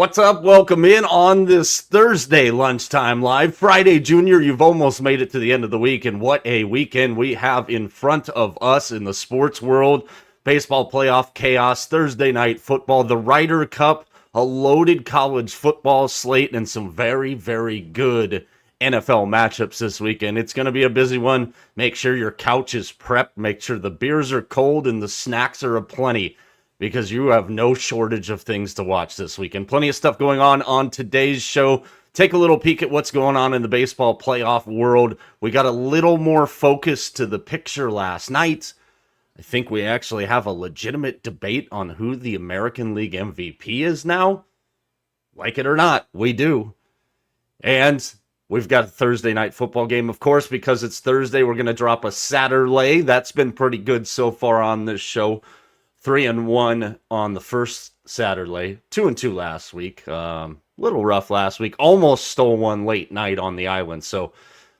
What's up? Welcome in on this Thursday Lunchtime Live. Friday, Junior, you've almost made it to the end of the week, and what a weekend we have in front of us in the sports world. Baseball playoff chaos, Thursday night football, the Ryder Cup, a loaded college football slate, and some very, very good NFL matchups this weekend. It's going to be a busy one. Make sure your couch is prepped. Make sure the beers are cold and the snacks are aplenty, because you have no shortage of things to watch this weekend. Plenty of stuff going on today's show. Take a little peek at what's going on in the baseball playoff world. We got a little more focus to the picture last night. I think we actually have a legitimate debate on who the American League MVP is now. Like it or not, we do. And we've got a Thursday night football game, of course, because it's Thursday. We're going to drop a Satur-lay. That's been pretty good so far on this show. 3-1 on the first Satur-lay, 2-2 last week. Little rough last week. Almost stole one late night on the island. So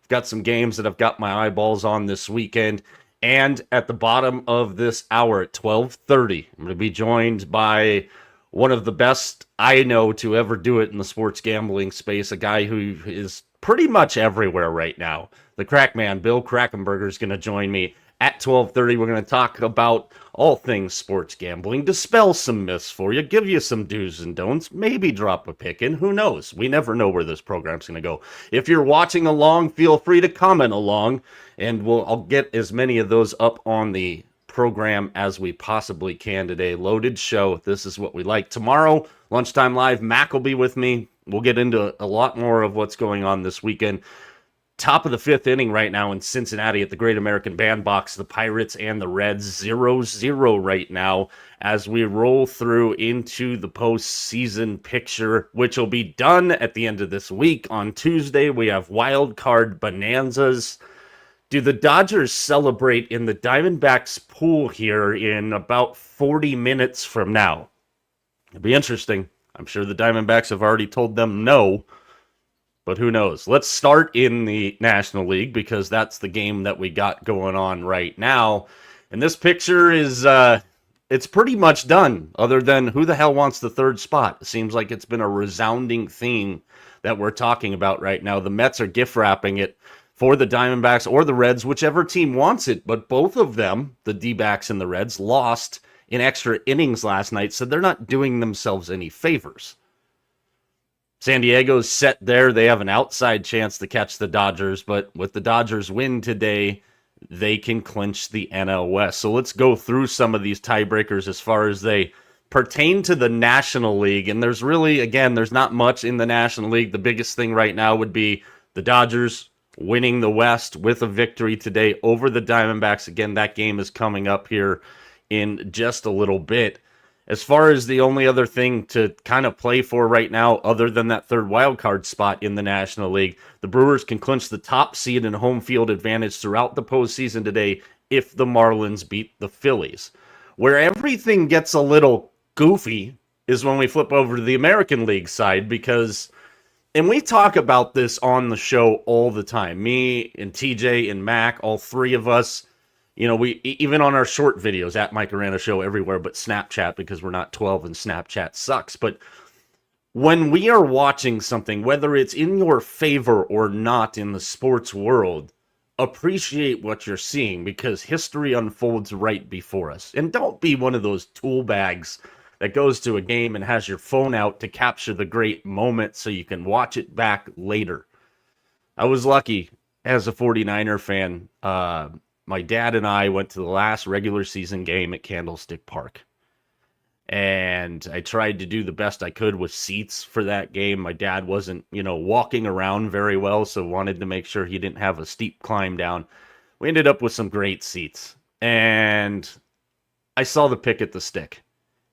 I've got some games that I've got my eyeballs on this weekend. And at the bottom of this hour at 12:30, I'm going to be joined by one of the best I know to ever do it in the sports gambling space, a guy who is pretty much everywhere right now. The crack man, Bill Krackomberger, is going to join me at 12:30. We're going to talk about all things sports gambling, dispel some myths for you, give you some do's and don'ts, maybe drop a pick in. Who knows? We never know where this program's going to go. If you're watching along, feel free to comment along, and I'll get as many of those up on the program as we possibly can today. Loaded show. This is what we like. Tomorrow, Lunchtime Live, Mac will be with me. We'll get into a lot more of what's going on this weekend. Top of the fifth inning right now in Cincinnati at the Great American Bandbox. The Pirates and the Reds 0-0 right now as we roll through into the postseason picture, which will be done at the end of this week. On Tuesday, we have wild card bonanzas. Do the Dodgers celebrate in the Diamondbacks pool here in about 40 minutes from now? It'll be interesting. I'm sure the Diamondbacks have already told them no. But who knows? Let's start in the National League because that's the game that we got going on right now. And this picture is, it's pretty much done, other than who the hell wants the third spot. It seems like it's been a resounding theme that we're talking about right now. The Mets are gift wrapping it for the Diamondbacks or the Reds, whichever team wants it. But both of them, the D-backs and the Reds, lost in extra innings last night, so they're not doing themselves any favors. San Diego's set there. They have an outside chance to catch the Dodgers, but with the Dodgers win today, they can clinch the NL West. So let's go through some of these tiebreakers as far as they pertain to the National League. And there's really, again, there's not much in the National League. The biggest thing right now would be the Dodgers winning the West with a victory today over the Diamondbacks. Again, that game is coming up here in just a little bit. As far as the only other thing to kind of play for right now, other than that third wild card spot in the National League, the Brewers can clinch the top seed and home field advantage throughout the postseason today if the Marlins beat the Phillies. Where everything gets a little goofy is when we flip over to the American League side, because, and we talk about this on the show all the time, me and TJ and Mac, all three of us. You know, we even on our short videos at Mike Arana Show everywhere but Snapchat, because we're not 12 and Snapchat sucks. But when we are watching something, whether it's in your favor or not in the sports world, appreciate what you're seeing, because history unfolds right before us. And don't be one of those tool bags that goes to a game and has your phone out to capture the great moment so you can watch it back later. I was lucky as a 49er fan. My dad and I went to the last regular season game at Candlestick Park. And I tried to do the best I could with seats for that game. My dad wasn't, walking around very well, so wanted to make sure he didn't have a steep climb down. We ended up with some great seats. And I saw the pick at the stick.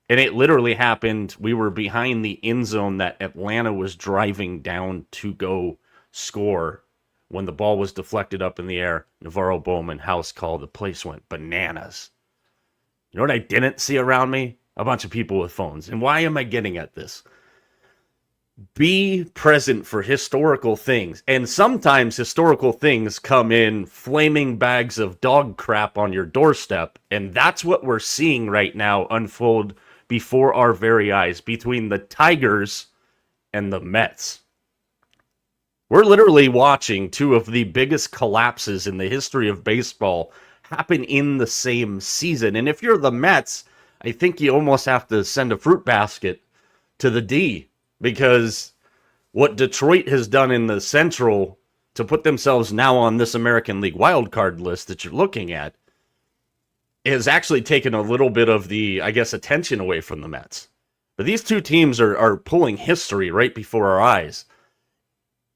And it literally happened. We were behind the end zone that Atlanta was driving down to go score. When the ball was deflected up in the air, Navarro Bowman, house call, the place went bananas. You know what I didn't see around me? A bunch of people with phones. And why am I getting at this? Be present for historical things. And sometimes historical things come in flaming bags of dog crap on your doorstep. And that's what we're seeing right now unfold before our very eyes between the Tigers and the Mets. We're literally watching two of the biggest collapses in the history of baseball happen in the same season. And if you're the Mets, I think you almost have to send a fruit basket to the D, because what Detroit has done in the Central to put themselves now on this American League wildcard list that you're looking at has actually taken a little bit of the, I guess, attention away from the Mets. But these two teams are pulling history right before our eyes.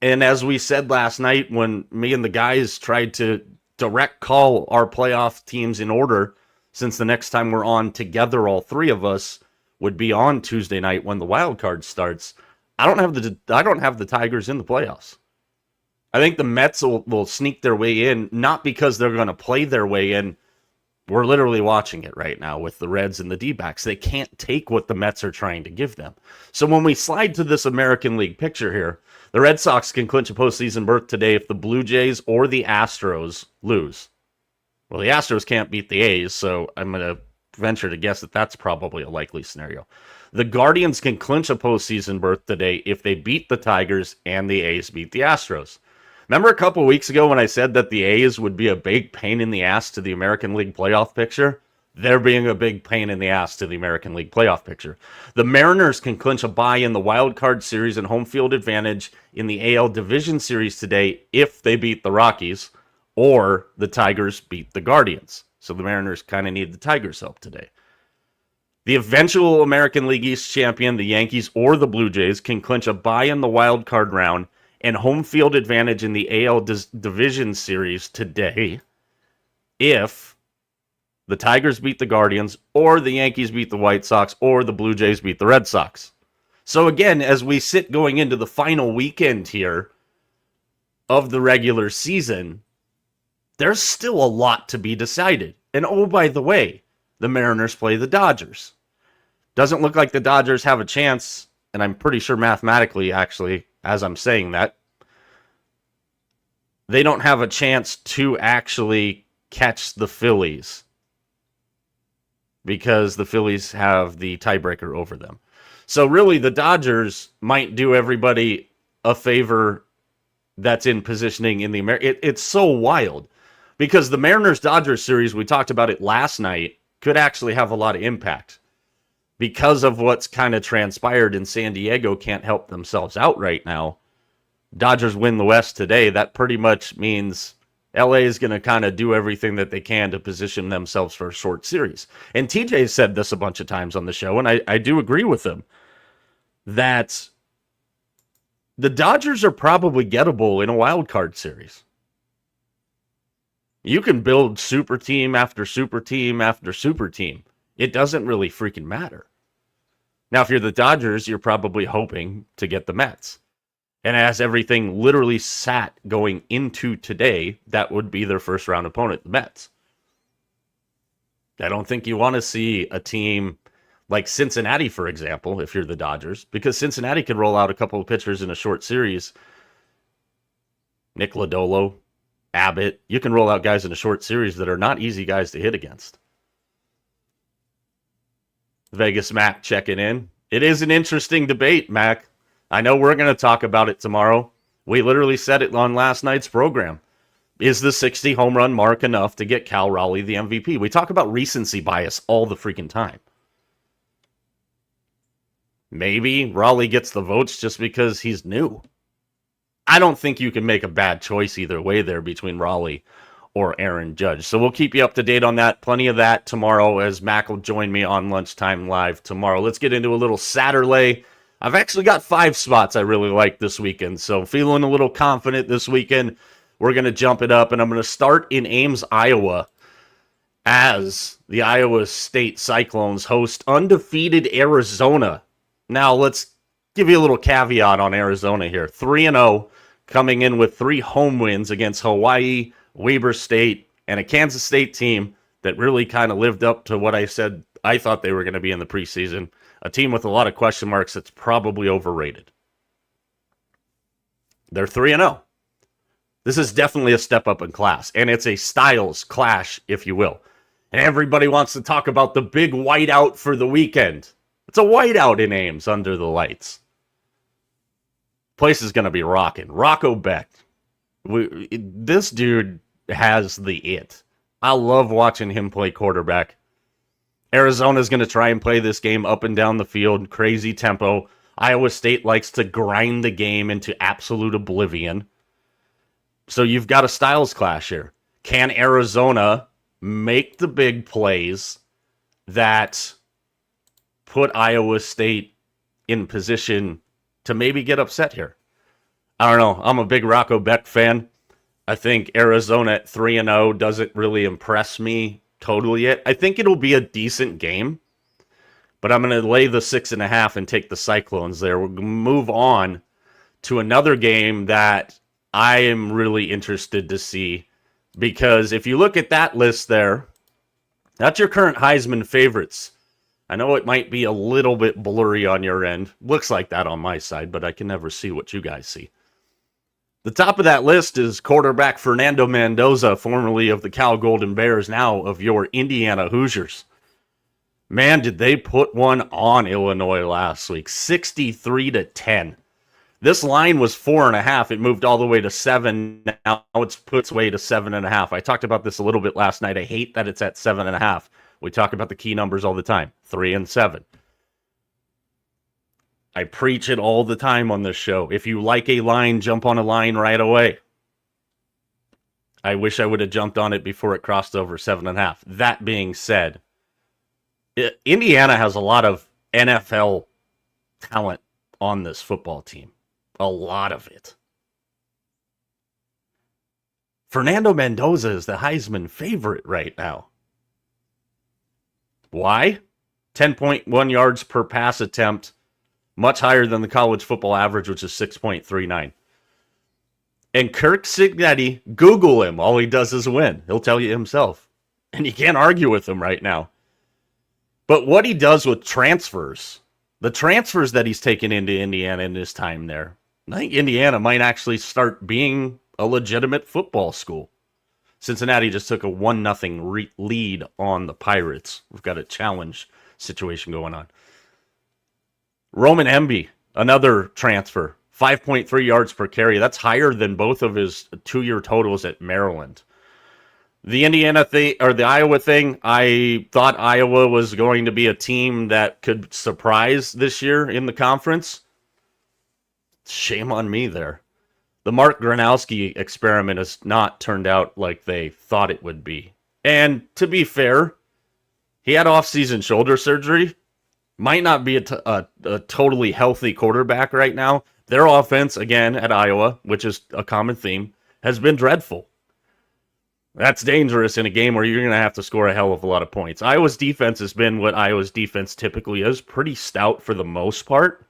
And as we said last night, when me and the guys tried to direct call our playoff teams in order, since the next time we're on together, all three of us would be on Tuesday night when the wild card starts. I don't have the Tigers in the playoffs. I think the Mets will sneak their way in, not because they're going to play their way in. We're literally watching it right now with the Reds and the D-backs. They can't take what the Mets are trying to give them. So when we slide to this American League picture here, the Red Sox can clinch a postseason berth today if the Blue Jays or the Astros lose. Well, the Astros can't beat the A's, so I'm going to venture to guess that that's probably a likely scenario. The Guardians can clinch a postseason berth today if they beat the Tigers and the A's beat the Astros. Remember a couple weeks ago when I said that the A's would be a big pain in the ass to the American League playoff picture? They're being a big pain in the ass to the American League playoff picture. The Mariners can clinch a bye in the wild card series and home field advantage in the AL Division Series today if they beat the Rockies or the Tigers beat the Guardians. So the Mariners kind of need the Tigers' help today. The eventual American League East champion, the Yankees or the Blue Jays, can clinch a bye in the wild card round and home field advantage in the AL Division Series today if the Tigers beat the Guardians or the Yankees beat the White Sox or the Blue Jays beat the Red Sox. So again, as we sit going into the final weekend here of the regular season, there's still a lot to be decided. And oh, by the way, the Mariners play the Dodgers. Doesn't look like the Dodgers have a chance, and I'm pretty sure mathematically, actually, as I'm saying that, they don't have a chance to actually catch the Phillies because the Phillies have the tiebreaker over them. So really, the Dodgers might do everybody a favor that's in positioning in the It's so wild because the Mariners-Dodgers series, we talked about it last night, could actually have a lot of impact. Because of what's kind of transpired in San Diego can't help themselves out right now. Dodgers win the West today. That pretty much means LA is going to kind of do everything that they can to position themselves for a short series. And TJ said this a bunch of times on the show, and I do agree with him, that the Dodgers are probably gettable in a wild card series. You can build super team after super team after super team. It doesn't really freaking matter. Now, if you're the Dodgers, you're probably hoping to get the Mets. And as everything literally sat going into today, that would be their first round opponent, the Mets. I don't think you want to see a team like Cincinnati, for example, if you're the Dodgers, because Cincinnati could roll out a couple of pitchers in a short series. Nick Lodolo, Abbott, you can roll out guys in a short series that are not easy guys to hit against. Vegas Mac checking in. It is an interesting debate, Mac. I know we're going to talk about it tomorrow. We literally said it on last night's program. Is the 60 home run mark enough to get Cal Raleigh the MVP? We talk about recency bias all the freaking time. Maybe Raleigh gets the votes just because he's new. I don't think you can make a bad choice either way there between Raleigh or Aaron Judge. So we'll keep you up to date on that. Plenty of that tomorrow as Mac will join me on Lunchtime Live tomorrow. Let's get into a little Satur-lay. I've actually got 5 spots I really like this weekend, so feeling a little confident this weekend. We're going to jump it up, and I'm going to start in Ames, Iowa, as the Iowa State Cyclones host undefeated Arizona. Now, let's give you a little caveat on Arizona here. 3-0, coming in with 3 home wins against Hawaii, Weber State, and a Kansas State team that really kind of lived up to what I said I thought they were going to be in the preseason. A team with a lot of question marks that's probably overrated. They're 3-0. This is definitely a step up in class, and it's a styles clash, if you will. And everybody wants to talk about the big whiteout for the weekend. It's a whiteout in Ames under the lights. Place is going to be rocking. Rocco Beck. This dude has the it. I love watching him play quarterback. Arizona's going to try and play this game up and down the field, crazy tempo. Iowa State likes to grind the game into absolute oblivion. So you've got a styles clash here. Can Arizona make the big plays that put Iowa State in position to maybe get upset here? I don't know. I'm a big Rocco Beck fan. I think Arizona at 3-0 doesn't really impress me totally yet. I think it'll be a decent game, but I'm going to lay the 6.5 and take the Cyclones there. We'll move on to another game that I am really interested to see, because if you look at that list there, that's your current Heisman favorites. I know it might be a little bit blurry on your end. Looks like that on my side, but I can never see what you guys see. The top of that list is quarterback Fernando Mendoza, formerly of the Cal Golden Bears, now of your Indiana Hoosiers. Man, did they put one on Illinois last week. 63-10. This line was 4.5. It moved all the way to 7. Now it's put its way to 7.5. I talked about this a little bit last night. I hate that it's at 7.5. We talk about the key numbers all the time. 3 and 7. I preach it all the time on this show. If you like a line, jump on a line right away. I wish I would have jumped on it before it crossed over 7.5. That being said, Indiana has a lot of NFL talent on this football team. A lot of it. Fernando Mendoza is the Heisman favorite right now. Why? 10.1 yards per pass attempt. Much higher than the college football average, which is 6.39. And Kirk Cignetti, Google him. All he does is win. He'll tell you himself. And you can't argue with him right now. But what he does with transfers, the transfers that he's taken into Indiana in his time there, I think Indiana might actually start being a legitimate football school. Cincinnati just took a 1-0 lead on the Pirates. We've got a challenge situation going on. Roman Emby, another transfer, 5.3 yards per carry. That's higher than both of his 2-year totals at Maryland. The Indiana thing, or the Iowa thing, I thought Iowa was going to be a team that could surprise this year in the conference. Shame on me there. The Mark Gronowski experiment has not turned out like they thought it would be. And to be fair, he had off-season shoulder surgery. Might not be a totally healthy quarterback right now. Their offense, again, at Iowa, which is a common theme, has been dreadful. That's dangerous in a game where you're going to have to score a hell of a lot of points. Iowa's defense has been what Iowa's defense typically is, pretty stout for the most part.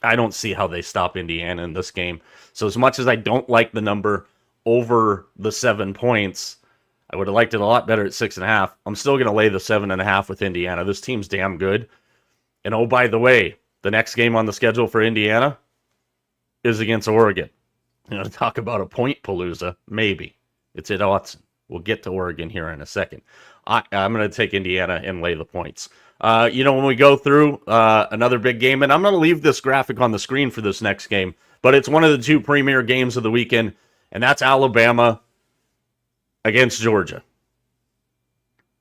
I don't see how they stop Indiana in this game. So as much as I don't like the number over the 7 points, I would have liked it a lot better at 6.5. I'm still going to lay the 7.5 with Indiana. This team's damn good. And oh, by the way, the next game on the schedule for Indiana is against Oregon. You know, talk about a point palooza, maybe. It's at Autzen. We'll get to Oregon here in a second. I'm going to take Indiana and lay the points. When we go through another big game, and I'm going to leave this graphic on the screen for this next game, but it's one of the 2 premier games of the weekend, and that's Alabama against Georgia.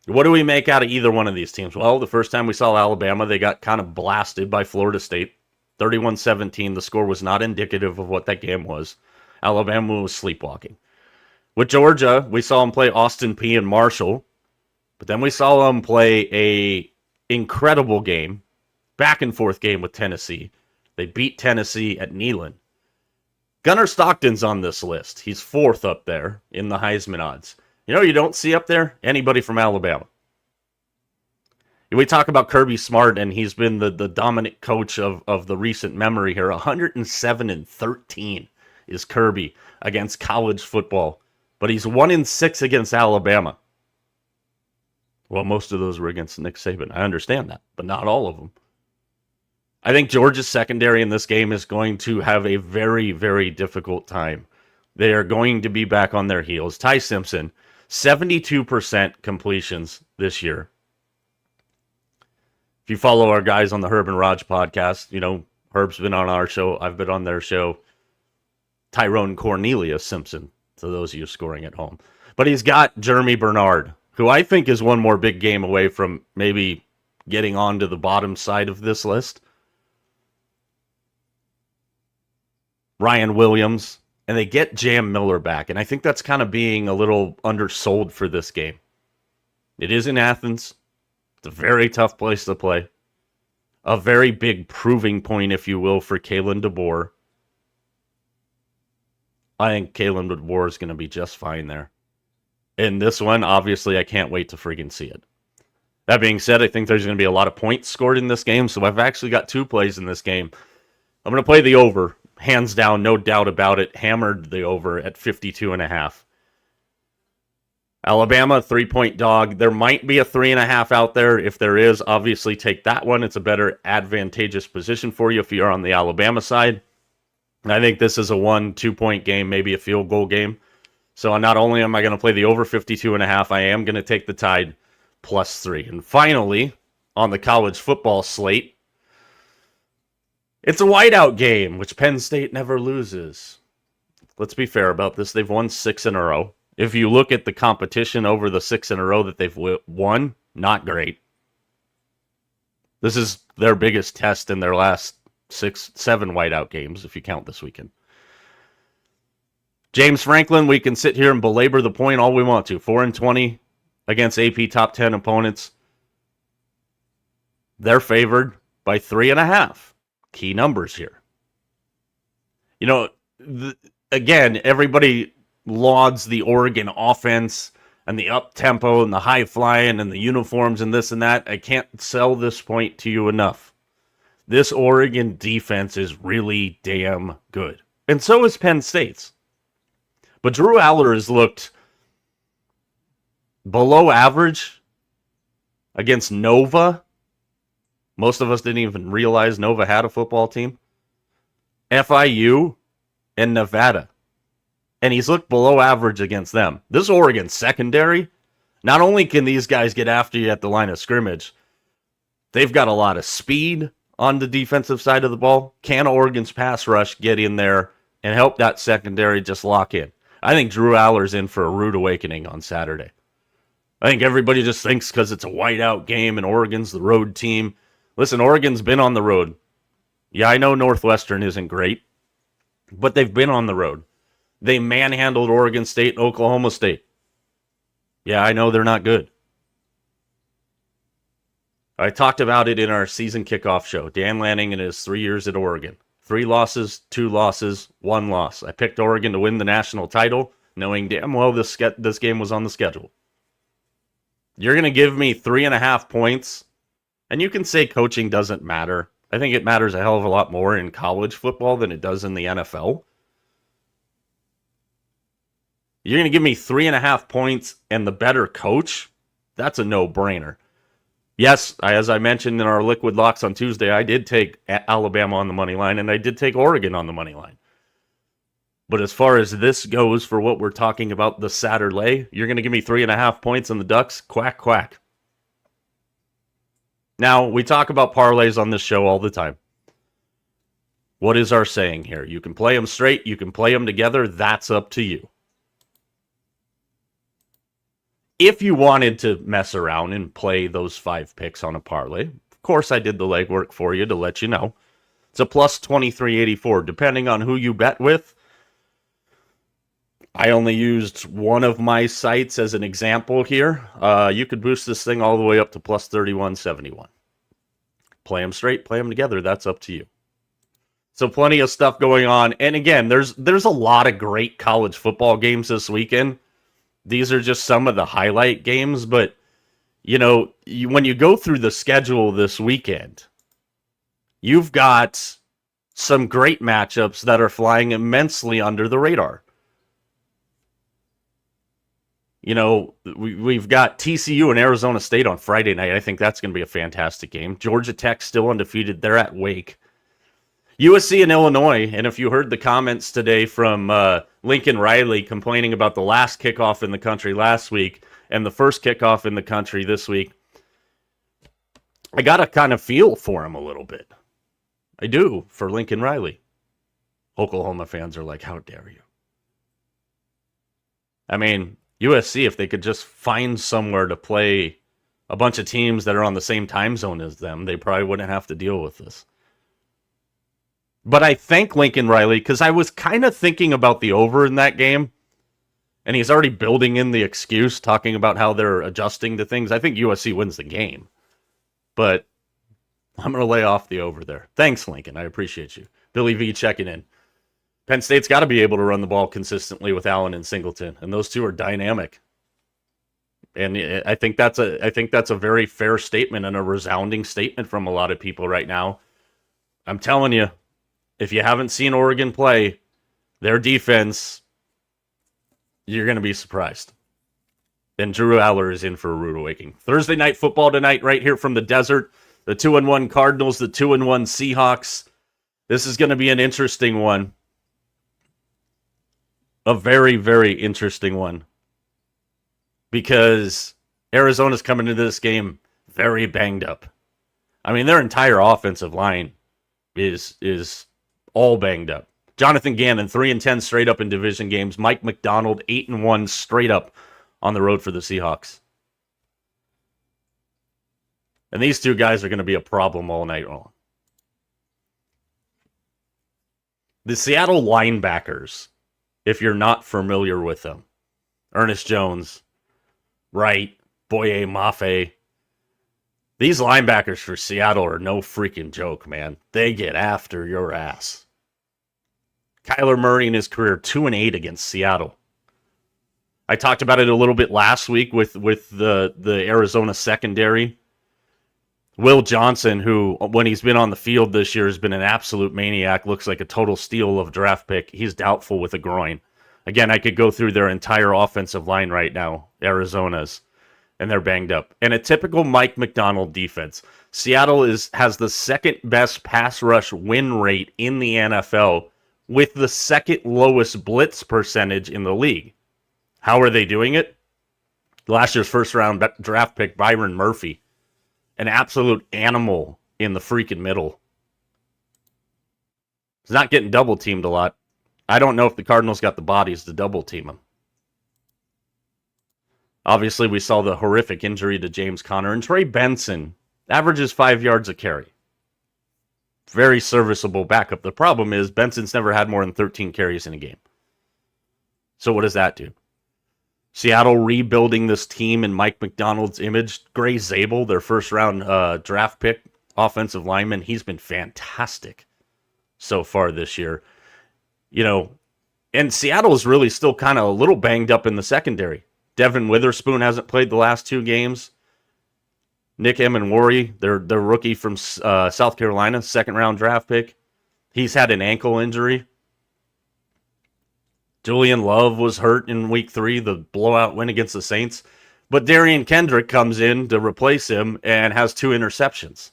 What do we make out of either one of these teams? Well, the first time we saw Alabama, they got kind of blasted by Florida State. 31-17. The score was not indicative of what that game was. Alabama was sleepwalking. With Georgia, we saw them play Austin Peay and Marshall. But then we saw them play a incredible game, back and forth game with Tennessee. They beat Tennessee at Neyland. Gunnar Stockton's on this list. He's 4th up there in the Heisman odds. You know, you don't see up there anybody from Alabama. We talk about Kirby Smart, and he's been the dominant coach of the recent memory here. 107-13 is Kirby against college football, but he's 1-6 against Alabama. Well, most of those were against Nick Saban. I understand that, but not all of them. I think Georgia's secondary in this game is going to have a very, very difficult time. They are going to be back on their heels. Ty Simpson, 72% completions this year. If you follow our guys on the Herb and Raj podcast, you know, Herb's been on our show. I've been on their show. Tyrone Cornelius Simpson, to those of you scoring at home. But he's got Jeremy Bernard, who I think is one more big game away from maybe getting onto the bottom side of this list. Ryan Williams, and they get Jam Miller back. And I think that's kind of being a little undersold for this game. It is in Athens. It's a very tough place to play. A very big proving point, if you will, for Kalen DeBoer. I think Kalen DeBoer is going to be just fine there. In this one, obviously, I can't wait to friggin' see it. That being said, I think there's going to be a lot of points scored in this game, so I've actually got 2 plays in this game. I'm going to play the over. Hands down, no doubt about it. Hammered the over at 52.5. Alabama, 3-point dog. There might be a 3.5 out there. If there is, obviously take that one. It's a better advantageous position for you if you're on the Alabama side. I think this is a 1-2-point game, maybe a field goal game. So not only am I going to play the over 52.5, I am going to take the Tide +3. And finally, on the college football slate, it's a whiteout game, which Penn State never loses. Let's be fair about this. They've won 6 in a row. If you look at the competition over the 6 in a row that they've won, not great. This is their biggest test in their last 7 whiteout games, if you count this weekend. James Franklin, we can sit here and belabor the point all we want to. 4-20 against AP top 10 opponents. They're favored by 3.5. Key numbers here. You know, again, everybody lauds the Oregon offense and the up-tempo and the high-flying and the uniforms and this and that. I can't sell this point to you enough. This Oregon defense is really damn good. And so is Penn State's. But Drew Aller has looked below average against Nova. Most of us didn't even realize Nova had a football team. FIU and Nevada. And he's looked below average against them. This Oregon secondary, not only can these guys get after you at the line of scrimmage, they've got a lot of speed on the defensive side of the ball. Can Oregon's pass rush get in there and help that secondary just lock in? I think Drew Aller's in for a rude awakening on Saturday. I think everybody just thinks because it's a whiteout game and Oregon's the road team. Listen, Oregon's been on the road. Yeah, I know Northwestern isn't great, but they've been on the road. They manhandled Oregon State and Oklahoma State. Yeah, I know they're not good. I talked about it in our season kickoff show. Dan Lanning in his 3 years at Oregon. 3 losses, 2 losses, 1 loss. I picked Oregon to win the national title, knowing damn well this game was on the schedule. You're going to give me 3.5 points, and you can say coaching doesn't matter. I think it matters a hell of a lot more in college football than it does in the NFL. You're going to give me 3.5 points and the better coach? That's a no-brainer. Yes, as I mentioned in our Liquid Locks on Tuesday, I did take Alabama on the money line, and I did take Oregon on the money line. But as far as this goes for what we're talking about, the Satur-lay, you're going to give me 3.5 points on the Ducks? Quack, quack. Now, we talk about parlays on this show all the time. What is our saying here? You can play them straight, you can play them together, that's up to you. If you wanted to mess around and play those 5 picks on a parlay, of course I did the legwork for you to let you know. It's a plus 2384, depending on who you bet with. I only used one of my sites as an example here. You could boost this thing all the way up to plus 3171. Play them straight, play them together, that's up to you. So plenty of stuff going on. And again, there's a lot of great college football games this weekend. These are just some of the highlight games, but, you know, when you go through the schedule this weekend, you've got some great matchups that are flying immensely under the radar. You know, we've got TCU and Arizona State on Friday night. I think that's going to be a fantastic game. Georgia Tech still undefeated. They're at Wake. USC and Illinois, and if you heard the comments today from Lincoln Riley complaining about the last kickoff in the country last week and the first kickoff in the country this week, I got to kind of feel for him a little bit. I do, for Lincoln Riley. Oklahoma fans are like, how dare you? I mean, USC, if they could just find somewhere to play a bunch of teams that are on the same time zone as them, they probably wouldn't have to deal with this. But I thank Lincoln Riley because I was kind of thinking about the over in that game, and he's already building in the excuse, talking about how they're adjusting to things. I think USC wins the game, but I'm going to lay off the over there. Thanks, Lincoln. I appreciate you. Billy V checking in. Penn State's got to be able to run the ball consistently with Allen and Singleton, and those two are dynamic. And I think that's a very fair statement and a resounding statement from a lot of people right now. I'm telling you, if you haven't seen Oregon play, their defense, you're going to be surprised. And Drew Aller is in for a rude awakening. Thursday night football tonight, right here from the desert. The 2-1 Cardinals, the 2-1 Seahawks. This is going to be an interesting one. A very, very interesting one. Because Arizona's coming into this game very banged up. I mean, their entire offensive line is all banged up. Jonathan Gannon, 3-10 straight up in division games. Mike McDonald, 8-1 straight up on the road for the Seahawks. And these two guys are going to be a problem all night long. The Seattle linebackers, if you're not familiar with them, Ernest Jones, Wright, Boye Mafe. These linebackers for Seattle are no freaking joke, man. They get after your ass. Kyler Murray in his career, 2-8 against Seattle. I talked about it a little bit last week with the Arizona secondary. Will Johnson, who, when he's been on the field this year, has been an absolute maniac, looks like a total steal of draft pick. He's doubtful with a groin. Again, I could go through their entire offensive line right now, Arizona's, and they're banged up. And a typical Mike McDonald defense. Seattle has the second best pass rush win rate in the NFL with the second lowest blitz percentage in the league. How are they doing it? Last year's first round draft pick, Byron Murphy. An absolute animal in the freaking middle. He's not getting double teamed a lot. I don't know if the Cardinals got the bodies to double team him. Obviously, we saw the horrific injury to James Conner. And Trey Benson averages 5 yards a carry. Very serviceable backup. The problem is Benson's never had more than 13 carries in a game. So what does that do? Seattle rebuilding this team in Mike McDonald's image. Gray Zabel, their first-round draft pick, offensive lineman, he's been fantastic so far this year. You know, and Seattle is really still kind of a little banged up in the secondary. Devin Witherspoon hasn't played the last 2 games. Nick Emenwari, their rookie from South Carolina, second-round draft pick, he's had an ankle injury. Julian Love was hurt in week 3, the blowout win against the Saints. But Darian Kendrick comes in to replace him and has 2 interceptions.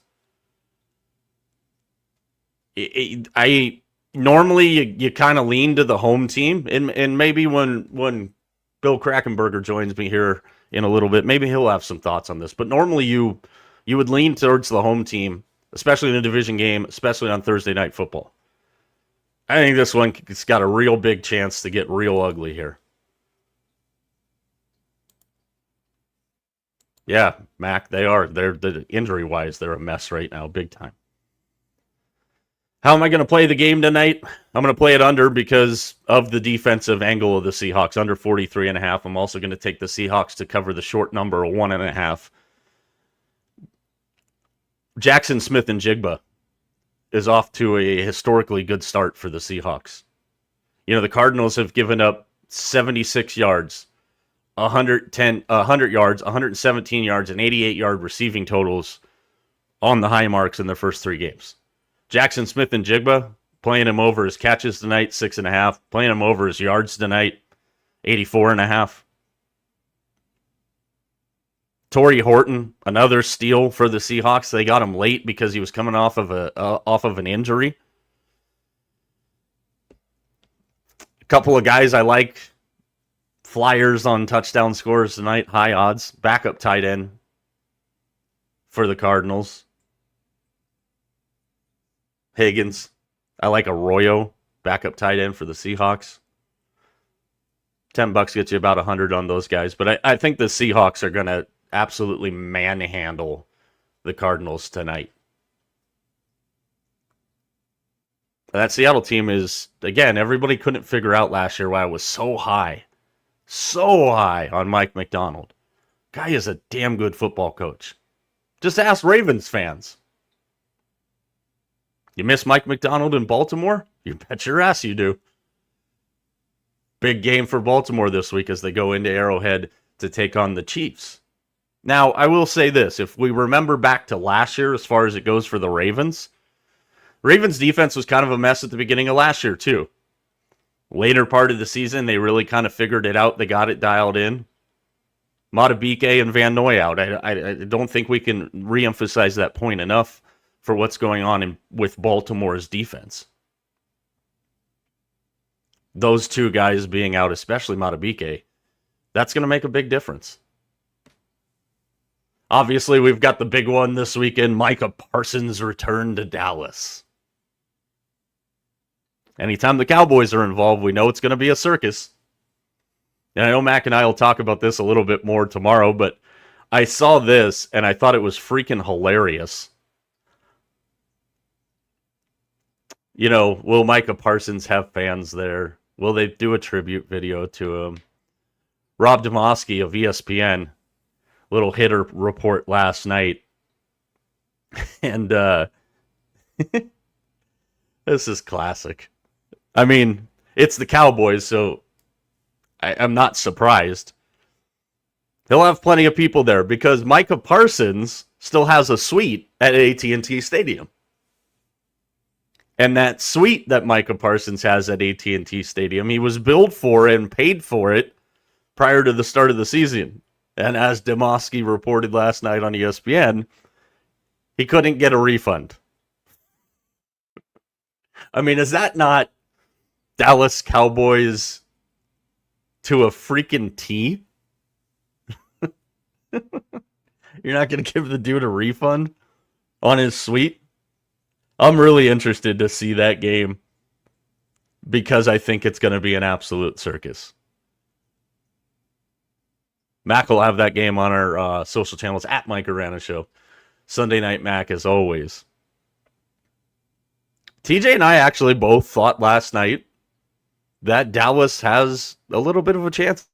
Normally you kind of lean to the home team, and maybe when Bill Krackomberger joins me here in a little bit, maybe he'll have some thoughts on this. But normally you would lean towards the home team, especially in a division game, especially on Thursday Night Football. I think this one has got a real big chance to get real ugly here. Yeah, Mac, they are. They're injury-wise, they're a mess right now, big time. How am I going to play the game tonight? I'm going to play it under because of the defensive angle of the Seahawks, under 43.5. I'm also going to take the Seahawks to cover the short number of 1.5. Jackson Smith and Jigba is off to a historically good start for the Seahawks. You know, the Cardinals have given up 76 yards, 100 yards, 117 yards, and 88-yard receiving totals on the high marks in their first 3 games. Jackson Smith and Jigba, playing him over his catches tonight, 6.5. Playing him over his yards tonight, 84.5. Torrey Horton, another steal for the Seahawks. They got him late because he was coming off of an injury. A couple of guys I like. Flyers on touchdown scores tonight, high odds. Backup tight end for the Cardinals. Higgins. I like Arroyo, backup tight end for the Seahawks. $10 gets you about 100 on those guys. But I think the Seahawks are going to absolutely manhandle the Cardinals tonight. That Seattle team is, again, everybody couldn't figure out last year why I was so high on Mike Macdonald. Guy is a damn good football coach. Just ask Ravens fans. You miss Mike Macdonald in Baltimore? You bet your ass you do. Big game for Baltimore this week as they go into Arrowhead to take on the Chiefs. Now, I will say this. If we remember back to last year as far as it goes for the Ravens defense was kind of a mess at the beginning of last year, too. Later part of the season, they really kind of figured it out. They got it dialed in. Matabike and Van Noy out. I don't think we can reemphasize that point enough for what's going on with Baltimore's defense. Those two guys being out, especially Matabike, that's going to make a big difference. Obviously, we've got the big one this weekend. Micah Parsons' return to Dallas. Anytime the Cowboys are involved, we know it's going to be a circus. And I know Mac and I will talk about this a little bit more tomorrow, but I saw this and I thought it was freaking hilarious. You know, will Micah Parsons have fans there? Will they do a tribute video to him? Rob Demoski of ESPN, little hitter report last night. And this is classic. I mean, it's the Cowboys, so I'm not surprised. He'll have plenty of people there because Micah Parsons still has a suite at AT&T Stadium. And that suite that Micah Parsons has at AT&T Stadium, he was billed for and paid for it prior to the start of the season. And as Demoski reported last night on ESPN, he couldn't get a refund. I mean, is that not Dallas Cowboys to a freaking T? You're not going to give the dude a refund on his suite? I'm really interested to see that game because I think it's going to be an absolute circus. Mac will have that game on our social channels at Mike Arana Show. Sunday Night Mac, as always. TJ and I actually both thought last night that Dallas has a little bit of a chance.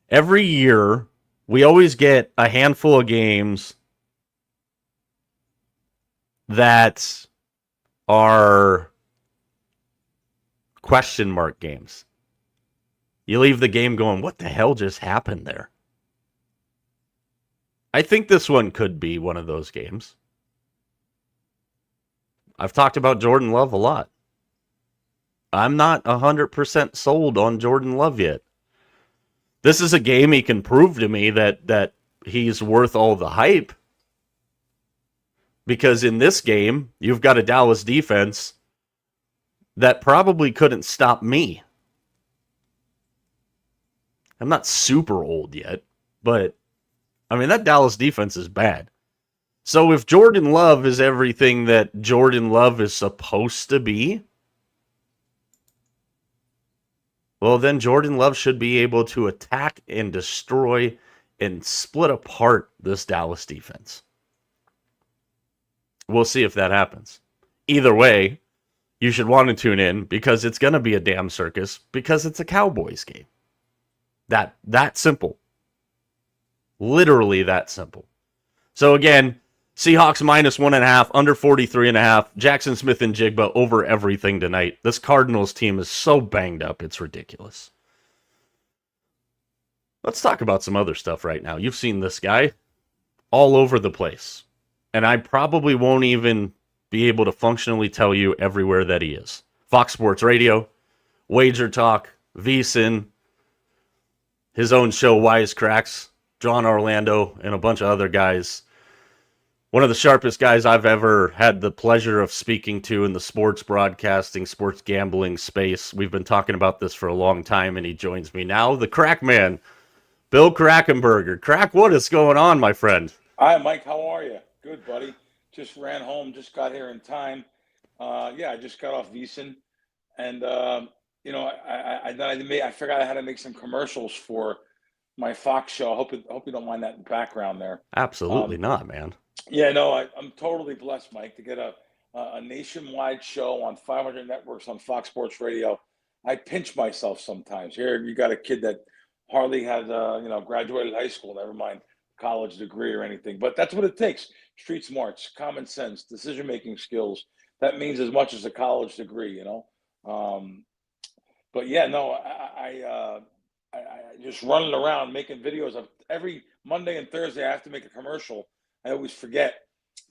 Every year, we always get a handful of games that are question mark games. You leave the game going, what the hell just happened there? I think this one could be one of those games. I've talked about Jordan Love a lot. I'm not 100% sold on Jordan Love yet. This is a game he can prove to me that he's worth all the hype. Because in this game, you've got a Dallas defense that probably couldn't stop me. I'm not super old yet, but I mean, that Dallas defense is bad. So if Jordan Love is everything that Jordan Love is supposed to be, well, then Jordan Love should be able to attack and destroy and split apart this Dallas defense. We'll see if that happens. Either way, you should want to tune in because it's going to be a damn circus because it's a Cowboys game. That simple. Literally that simple. So again, Seahawks minus 1.5, under 43.5. Jackson Smith and Jigba over everything tonight. This Cardinals team is so banged up, it's ridiculous. Let's talk about some other stuff right now. You've seen this guy all over the place. And I probably won't even be able to functionally tell you everywhere that he is. Fox Sports Radio, Wager Talk, VSiN, his own show, Wisecracks, John Orlando, and a bunch of other guys. One of the sharpest guys I've ever had the pleasure of speaking to in the sports broadcasting, sports gambling space. We've been talking about this for a long time, and he joins me now, the Crack Man, Bill Krackomberger. Crack, what is going on, my friend? Hi, Mike. How are you? Good, buddy. Just ran home. Just got here in time. Yeah, I just got off Veasan, and I forgot I had to make some commercials for my Fox show. Hope you don't mind that in the background there. Absolutely Um, not, man. yeah, no, I'm totally blessed, Mike, to get a nationwide show on 500 networks on Fox Sports Radio. I pinch myself sometimes. Here, you got a kid that hardly had, graduated high school, never mind college degree or anything. But that's what it takes: street smarts, common sense, decision-making skills. That means as much as a college degree. Um, but yeah, no, I just running around making videos of every Monday and Thursday. I have to make a commercial. I always forget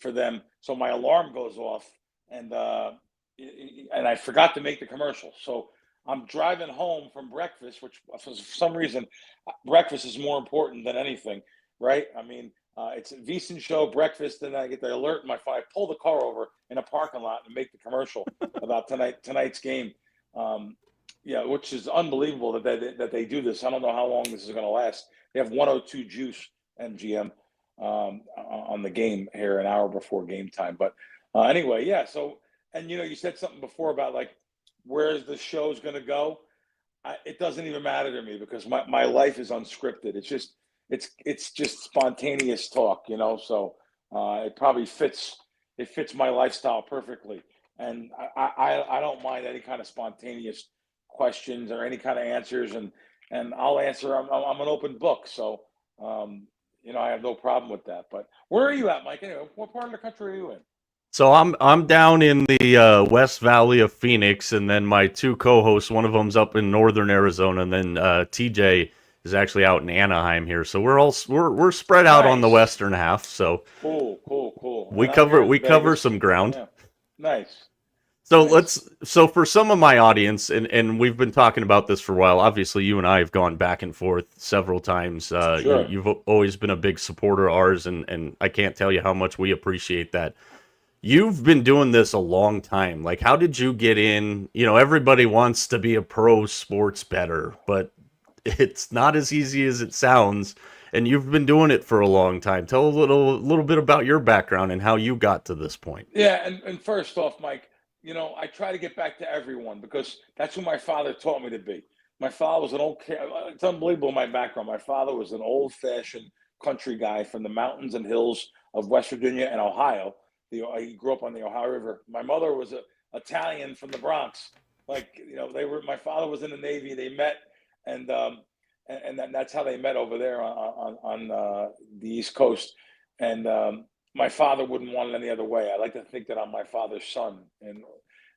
for them, so my alarm goes off, and I forgot to make the commercial. So I'm driving home from breakfast, which for some reason breakfast is more important than anything, right? I mean, it's a Veasan show, breakfast, and I get the alert in my phone. I pull the car over in a parking lot and make the commercial about tonight's game. Yeah, which is unbelievable that they do this. I don't know how long this is going to last. They have 102 Juice MGM on the game here an hour before game time. But anyway, yeah. So, and you said something before about like where's the show's going to go. It doesn't even matter to me because my life is unscripted. It's just spontaneous talk. So it probably fits my lifestyle perfectly, and I don't mind any kind of spontaneous questions or any kind of answers, and I'll answer. I'm an open book, so I have no problem with that. But where are you at, Mike? Anyway, what part of the country are you in? So I'm down in the West Valley of Phoenix, and then my two co-hosts, one of them's up in northern Arizona, and then TJ is actually out in Anaheim here. So we're spread out on the Nice, western half. So cool. we And I'm here cover in we cover Vegas. some ground. Yeah, nice, So nice. for some of my audience, and we've been talking about this for a while. Obviously, you and I have gone back and forth several times. Sure. You've always been a big supporter of ours, and I can't tell you how much we appreciate that. You've been doing this a long time. Like, how did you get in? Everybody wants to be a pro sports bettor, but it's not as easy as it sounds. And you've been doing it for a long time. Tell a little bit about your background and how you got to this point. Yeah, and first off, Mike, I try to get back to everyone because that's who my father taught me to be. My father was it's unbelievable my background. My father was an old-fashioned country guy from the mountains and hills of West Virginia and Ohio. He grew up on the Ohio River. My mother was a Italian from the Bronx. Like, my father was in the Navy. They met, and that's how they met over there on the East Coast. And my father wouldn't want it any other way. I like to think that I'm my father's son,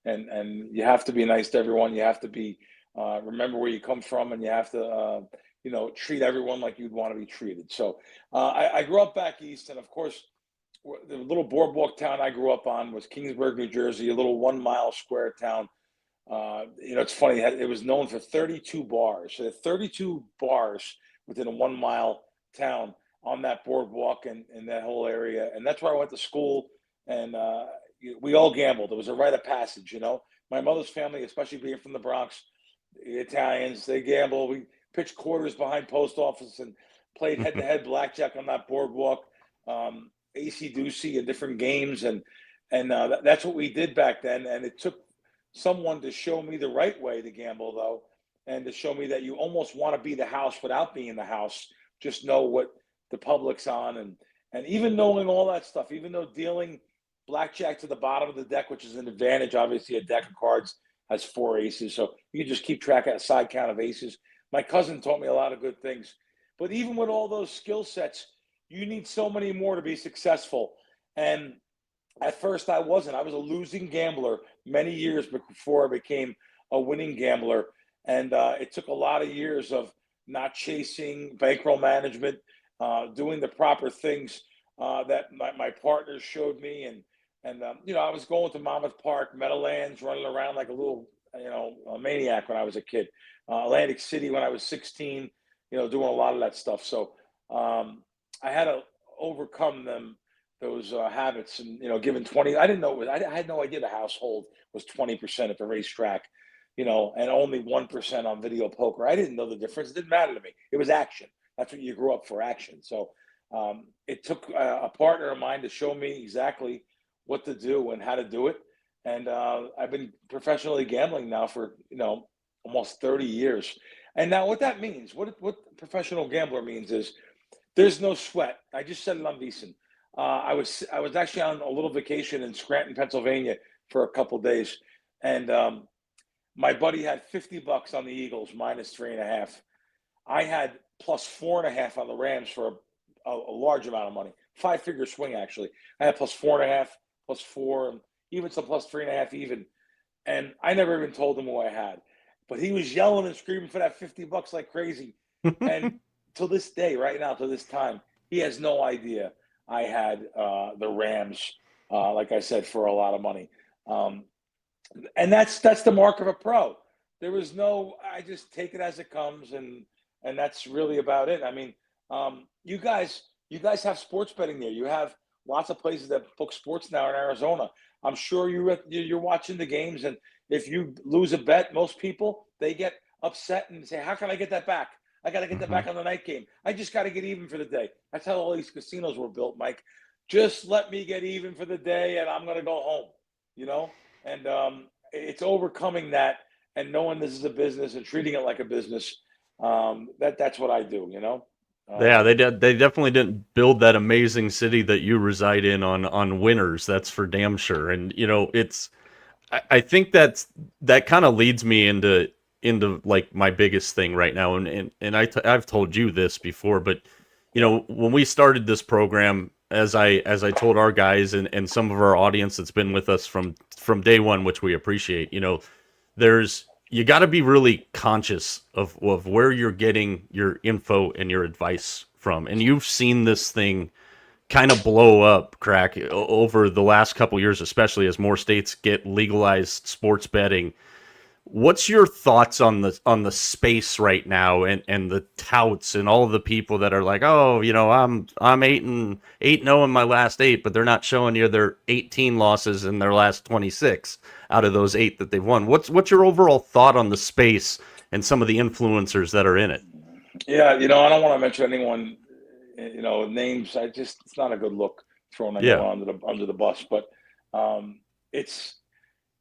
and you have to be nice to everyone. You have to be remember where you come from, and you have to treat everyone like you'd want to be treated. So I grew up back east, and of course, the little boardwalk town I grew up on was Kingsburg, New Jersey, a little 1 mile square town. It's funny. It was known for 32 bars. So 32 bars within a 1 mile town on that boardwalk and in that whole area. And that's where I went to school. And we all gambled. It was a rite of passage. My mother's family, especially being from the Bronx, the Italians, they gamble. We pitched quarters behind post office and played head-to-head blackjack on that boardwalk. AC Ducey and different games, and that's what we did back then. And it took someone to show me the right way to gamble, though, and to show me that you almost want to be the house without being the house. Just know what the public's on, and even knowing all that stuff, even though dealing blackjack to the bottom of the deck, which is an advantage. Obviously, a deck of cards has 4 aces, so you can just keep track of a side count of aces. My cousin taught me a lot of good things, but even with all those skill sets, you need so many more to be successful. And at first I wasn't. I was a losing gambler many years before I became a winning gambler. And it took a lot of years of not chasing bankroll management, doing the proper things that my partners showed me. And I was going to Monmouth Park, Meadowlands, running around like a little, a maniac when I was a kid. Atlantic City when I was 16, doing a lot of that stuff. So I had to overcome those habits, and given 20, I didn't know I had no idea the household was 20% at the racetrack, and only 1% on video poker. I didn't know the difference. It didn't matter to me. It was action. That's what you grew up for, action. So it took a partner of mine to show me exactly what to do and how to do it. And I've been professionally gambling now for almost 30 years. And now what that means, what professional gambler means is there's no sweat. I just said it on VSiN. I was actually on a little vacation in Scranton, Pennsylvania for a couple of days, and my buddy had $50 on the Eagles minus 3.5. I had plus 4.5 on the Rams for a large amount of money, 5-figure swing actually. I had plus 4.5, plus 4, and even some plus 3.5 even. And I never even told him who I had, but he was yelling and screaming for that $50 like crazy. And to this day, right now, to this time, he has no idea I had the Rams, like I said, for a lot of money. And that's the mark of a pro. There was no, I just take it as it comes, and that's really about it. I mean, you guys have sports betting there. You have lots of places that book sports now in Arizona. I'm sure you're watching the games, and if you lose a bet, most people, they get upset and say, how can I get that back? I got to get that back on the night game. I just got to get even for the day. That's how all these casinos were built, Mike. Just let me get even for the day, and I'm going to go home, And it's overcoming that and knowing this is a business and treating it like a business. That's what I do, Yeah, they definitely didn't build that amazing city that you reside in on winners. That's for damn sure. And I think that kind of leads me into like my biggest thing right now. And I've told you this before, but when we started this program, as I told our guys and some of our audience that's been with us from day one, which we appreciate, you got to be really conscious of where you're getting your info and your advice from. And you've seen this thing kind of blow up, Crack, over the last couple years, especially as more states get legalized sports betting. What's your thoughts on the space right now and the touts and all of the people that are like, oh, I'm 8-0 in my last 8, but they're not showing you their 18 losses in their last 26 out of those 8 that they've won. What's your overall thought on the space and some of the influencers that are in it? Yeah, I don't want to mention anyone, names. It's not a good look throwing anyone under the bus, but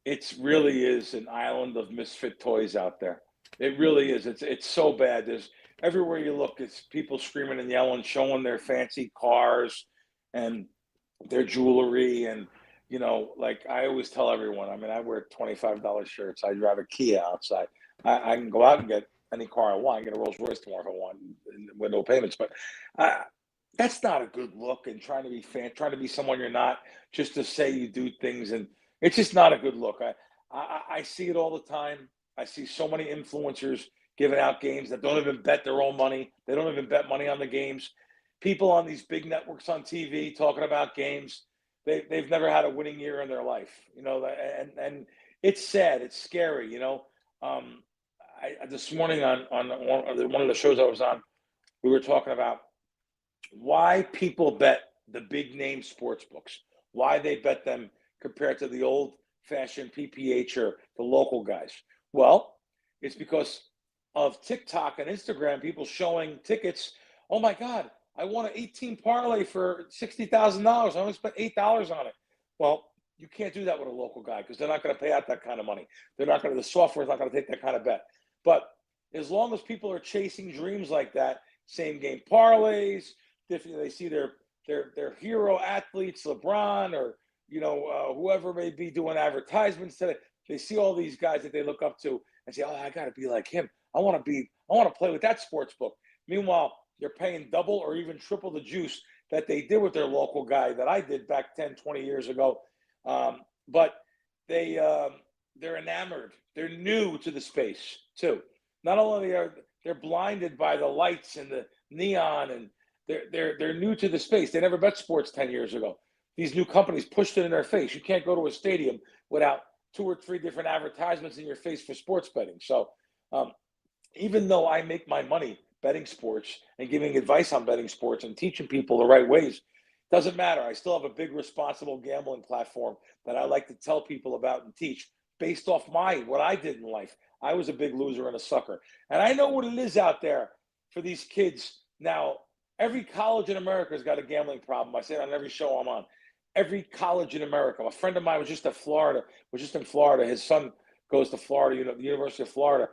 it really is an island of misfit toys out there. It really is. It's so bad. There's everywhere you look, it's people screaming and yelling, showing their fancy cars and their jewelry. And, like I always tell everyone, I mean, I wear $25 shirts. I drive a Kia outside. I can go out and get any car I want. I can get a Rolls Royce tomorrow if I want with no payments. But that's not a good look, and trying to be someone you're not, just to say you do things, and it's just not a good look. I see it all the time. I see so many influencers giving out games that don't even bet their own money. They don't even bet money on the games. People on these big networks on TV talking about games. They've never had a winning year in their life, and it's sad. It's scary, this morning on one of the shows I was on, we were talking about why people bet the big name sports books, why they bet them compared to the old-fashioned PPH or the local guys. Well, it's because of TikTok and Instagram, people showing tickets. Oh my God, I won an 18 parlay for $60,000. I only spent $8 on it. Well, you can't do that with a local guy because they're not going to pay out that kind of money. The software's not going to take that kind of bet. But as long as people are chasing dreams like that, same game parlays, they see their hero athletes, LeBron or whoever may be doing advertisements today, they see all these guys that they look up to and say, oh, I got to be like him. I want to play with that sports book. Meanwhile, they're paying double or even triple the juice that they did with their local guy that I did back 10, 20 years ago. But they're enamored. They're new to the space too. Not only are they're blinded by the lights and the neon, and they're new to the space. They never bet sports 10 years ago. These new companies pushed it in their face. You can't go to a stadium without 2 or 3 different advertisements in your face for sports betting. So even though I make my money betting sports and giving advice on betting sports and teaching people the right ways, doesn't matter. I still have a big responsible gambling platform that I like to tell people about and teach based off what I did in life. I was a big loser and a sucker. And I know what it is out there for these kids. Now, every college in America has got a gambling problem. I say it on every show I'm on. every college in America. A friend of mine was just in Florida. His son goes to Florida, the University of Florida,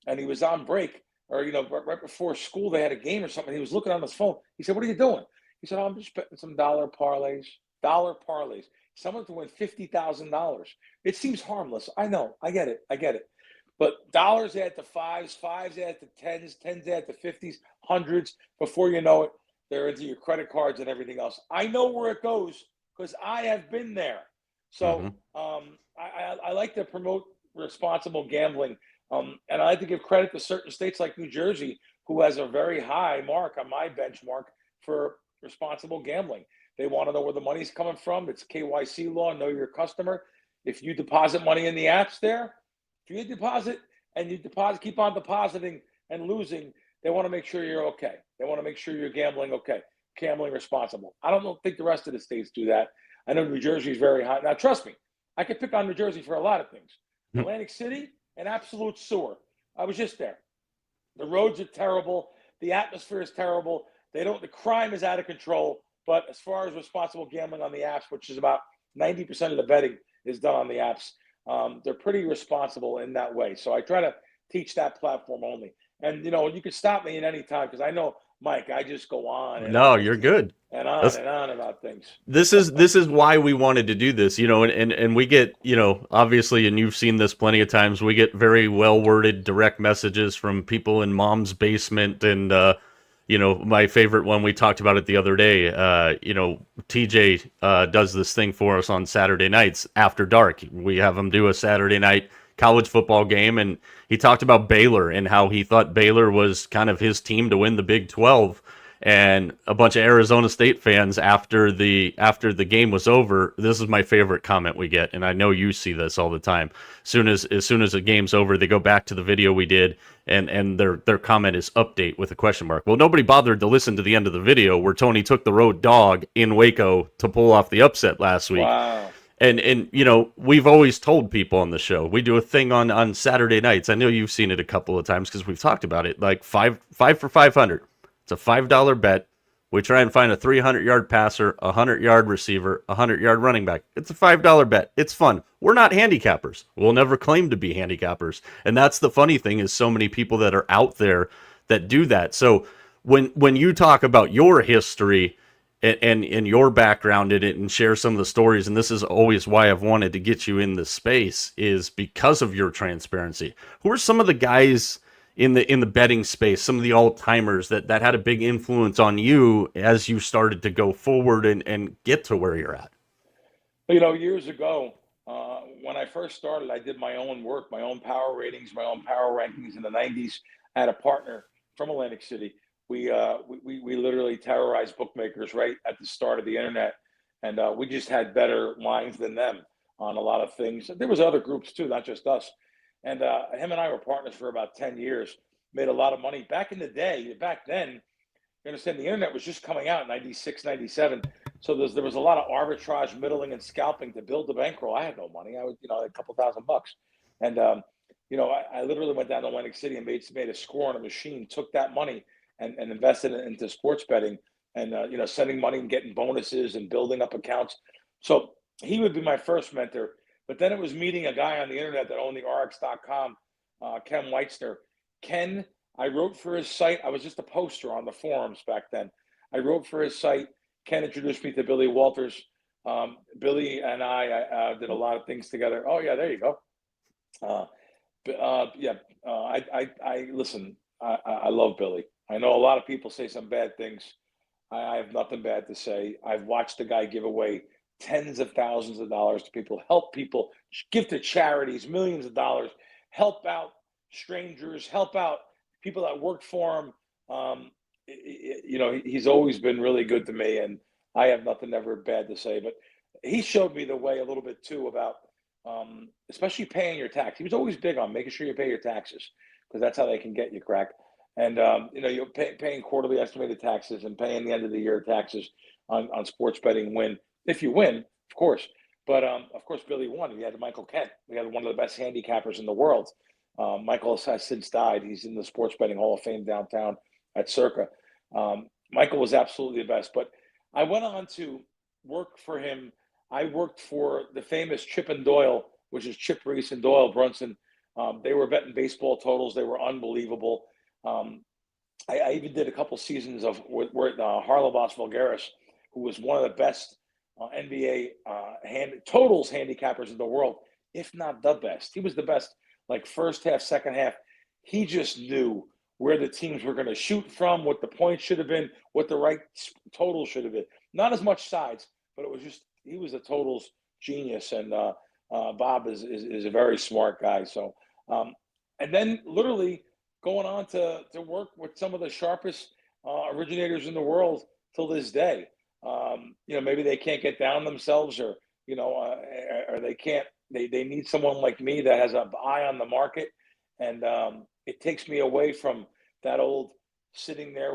and he was on break, or right before school they had a game or something. He was looking on his phone. He said, "What are you doing?" He said, "Oh, I'm just betting some dollar parlays." Dollar parlays. Someone to win $50,000. It seems harmless. I know. I get it. But dollars add to fives, fives add to tens, tens add to 50s, hundreds. Before you know it, they're into your credit cards and everything else. I know where it goes because I have been there. So I like to promote responsible gambling. And I like to give credit to certain states like New Jersey, who has a very high mark on my benchmark for responsible gambling. They want to know where the money's coming from. It's KYC law, know your customer. If you deposit money in the apps there, if you deposit and you keep on depositing and losing, they want to make sure you're okay. They want to make sure you're gambling okay, gambling responsible. I don't think the rest of the states do that. I know New Jersey is very high. Now, trust me, I could pick on New Jersey for a lot of things. Atlantic City, an absolute sewer. I was just there. The roads are terrible. The atmosphere is terrible. The crime is out of control. But as far as responsible gambling on the apps, which is about 90% of the betting is done on the apps, they're pretty responsible in that way. So I try to teach that platform only. And, you can stop me at any time because I know, Mike, I just go on and No, on you're good. and on and on about things. This is why we wanted to do this, and we get, obviously, and you've seen this plenty of times, we get very well worded direct messages from people in mom's basement, and my favorite one, we talked about it the other day. TJ does this thing for us on Saturday nights after dark. We have him do a Saturday night college football game, and he talked about Baylor and how he thought Baylor was kind of his team to win the Big 12. And a bunch of Arizona State fans after the game was over, this is my favorite comment we get, and I know you see this all the time. As soon as the game's over, they go back to the video we did, and their comment is update with a question mark. Well, nobody bothered to listen to the end of the video where Tony took the road dog in Waco to pull off the upset last week. Wow. And we've always told people on the show, we do a thing on Saturday nights. I know you've seen it a couple of times because we've talked about it, like five for 500. It's a $5 bet. We try and find a 300-yard passer, a 100-yard receiver, a 100-yard running back. It's a $5 bet. It's fun. We're not handicappers. We'll never claim to be handicappers. And that's the funny thing is so many people that are out there that do that. So when you talk about your history and your background in it and share some of the stories, and this is always why I've wanted to get you in this space, is because of your transparency. Who are some of the guys in the betting space, some of the all-timers that had a big influence on you as you started to go forward and get to where you're at? Years ago, when I first started, I did my own work, my own power ratings, my own power rankings in the 90s. I had a partner from Atlantic City. We literally terrorized bookmakers right at the start of the internet, and we just had better lines than them on a lot of things. There was other groups too, not just us. And him and I were partners for about 10 years, made a lot of money. Back in the day, back then, you understand, the internet was just coming out in 96, 97. So there was a lot of arbitrage, middling, and scalping to build the bankroll. I had no money. I was, a couple $1,000. And, I literally went down to Atlantic City and made a score on a machine, took that money and invested it into sports betting and, sending money and getting bonuses and building up accounts. So he would be my first mentor. But then it was meeting a guy on the internet that owned the RX.com, Ken Weitzner. Ken, I wrote for his site. I was just a poster on the forums back then. I wrote for his site. Ken introduced me to Billy Walters. Billy and I did a lot of things together. Oh, yeah, there you go. Listen, I love Billy. I know a lot of people say some bad things. I have nothing bad to say. I've watched the guy give away tens of thousands of dollars to people, help people, give to charities, millions of dollars, help out strangers, help out people that work for him. He's always been really good to me, and I have nothing ever bad to say. But he showed me the way a little bit too about, especially paying your tax. He was always big on making sure you pay your taxes because that's how they can get you, Crack. And you're paying quarterly estimated taxes and paying the end of the year taxes on sports betting if you win, of course. But, of course, Billy won. We had Michael Kent. We had one of the best handicappers in the world. Michael has since died. He's in the Sports Betting Hall of Fame downtown at Circa. Michael was absolutely the best. But I went on to work for him I worked for the famous Chip and Doyle, which is Chip Reese and Doyle Brunson. They were betting baseball totals. They were unbelievable. I even did a couple seasons of with Harlabos Vulgaris, who was one of the best NBA totals handicappers in the world, if not the best. He was the best, like first half, second half. He just knew where the teams were going to shoot from, what the points should have been, what the right total should have been. Not as much sides, but it was just he was a totals genius. And Bob is a very smart guy. So, and then literally going on to work with some of the sharpest originators in the world till this day. Maybe they can't get down themselves, or or they can't. They need someone like me that has an eye on the market, and it takes me away from that old sitting there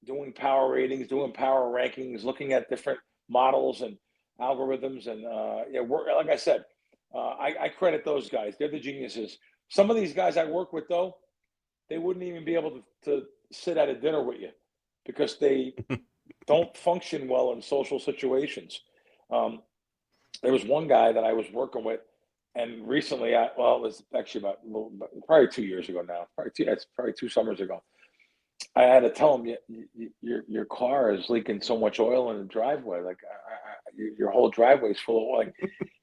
doing power ratings, doing power rankings, looking at different models and algorithms, and like I said, I credit those guys. They're the geniuses. Some of these guys I work with, though, they wouldn't even be able to sit at a dinner with you because they don't function well in social situations. There was one guy that I was working with, and recently, it was actually probably 2 years ago now. Probably 2 summers ago. I had to tell him, your car is leaking so much oil in the driveway. Like your whole driveway is full of oil. Like,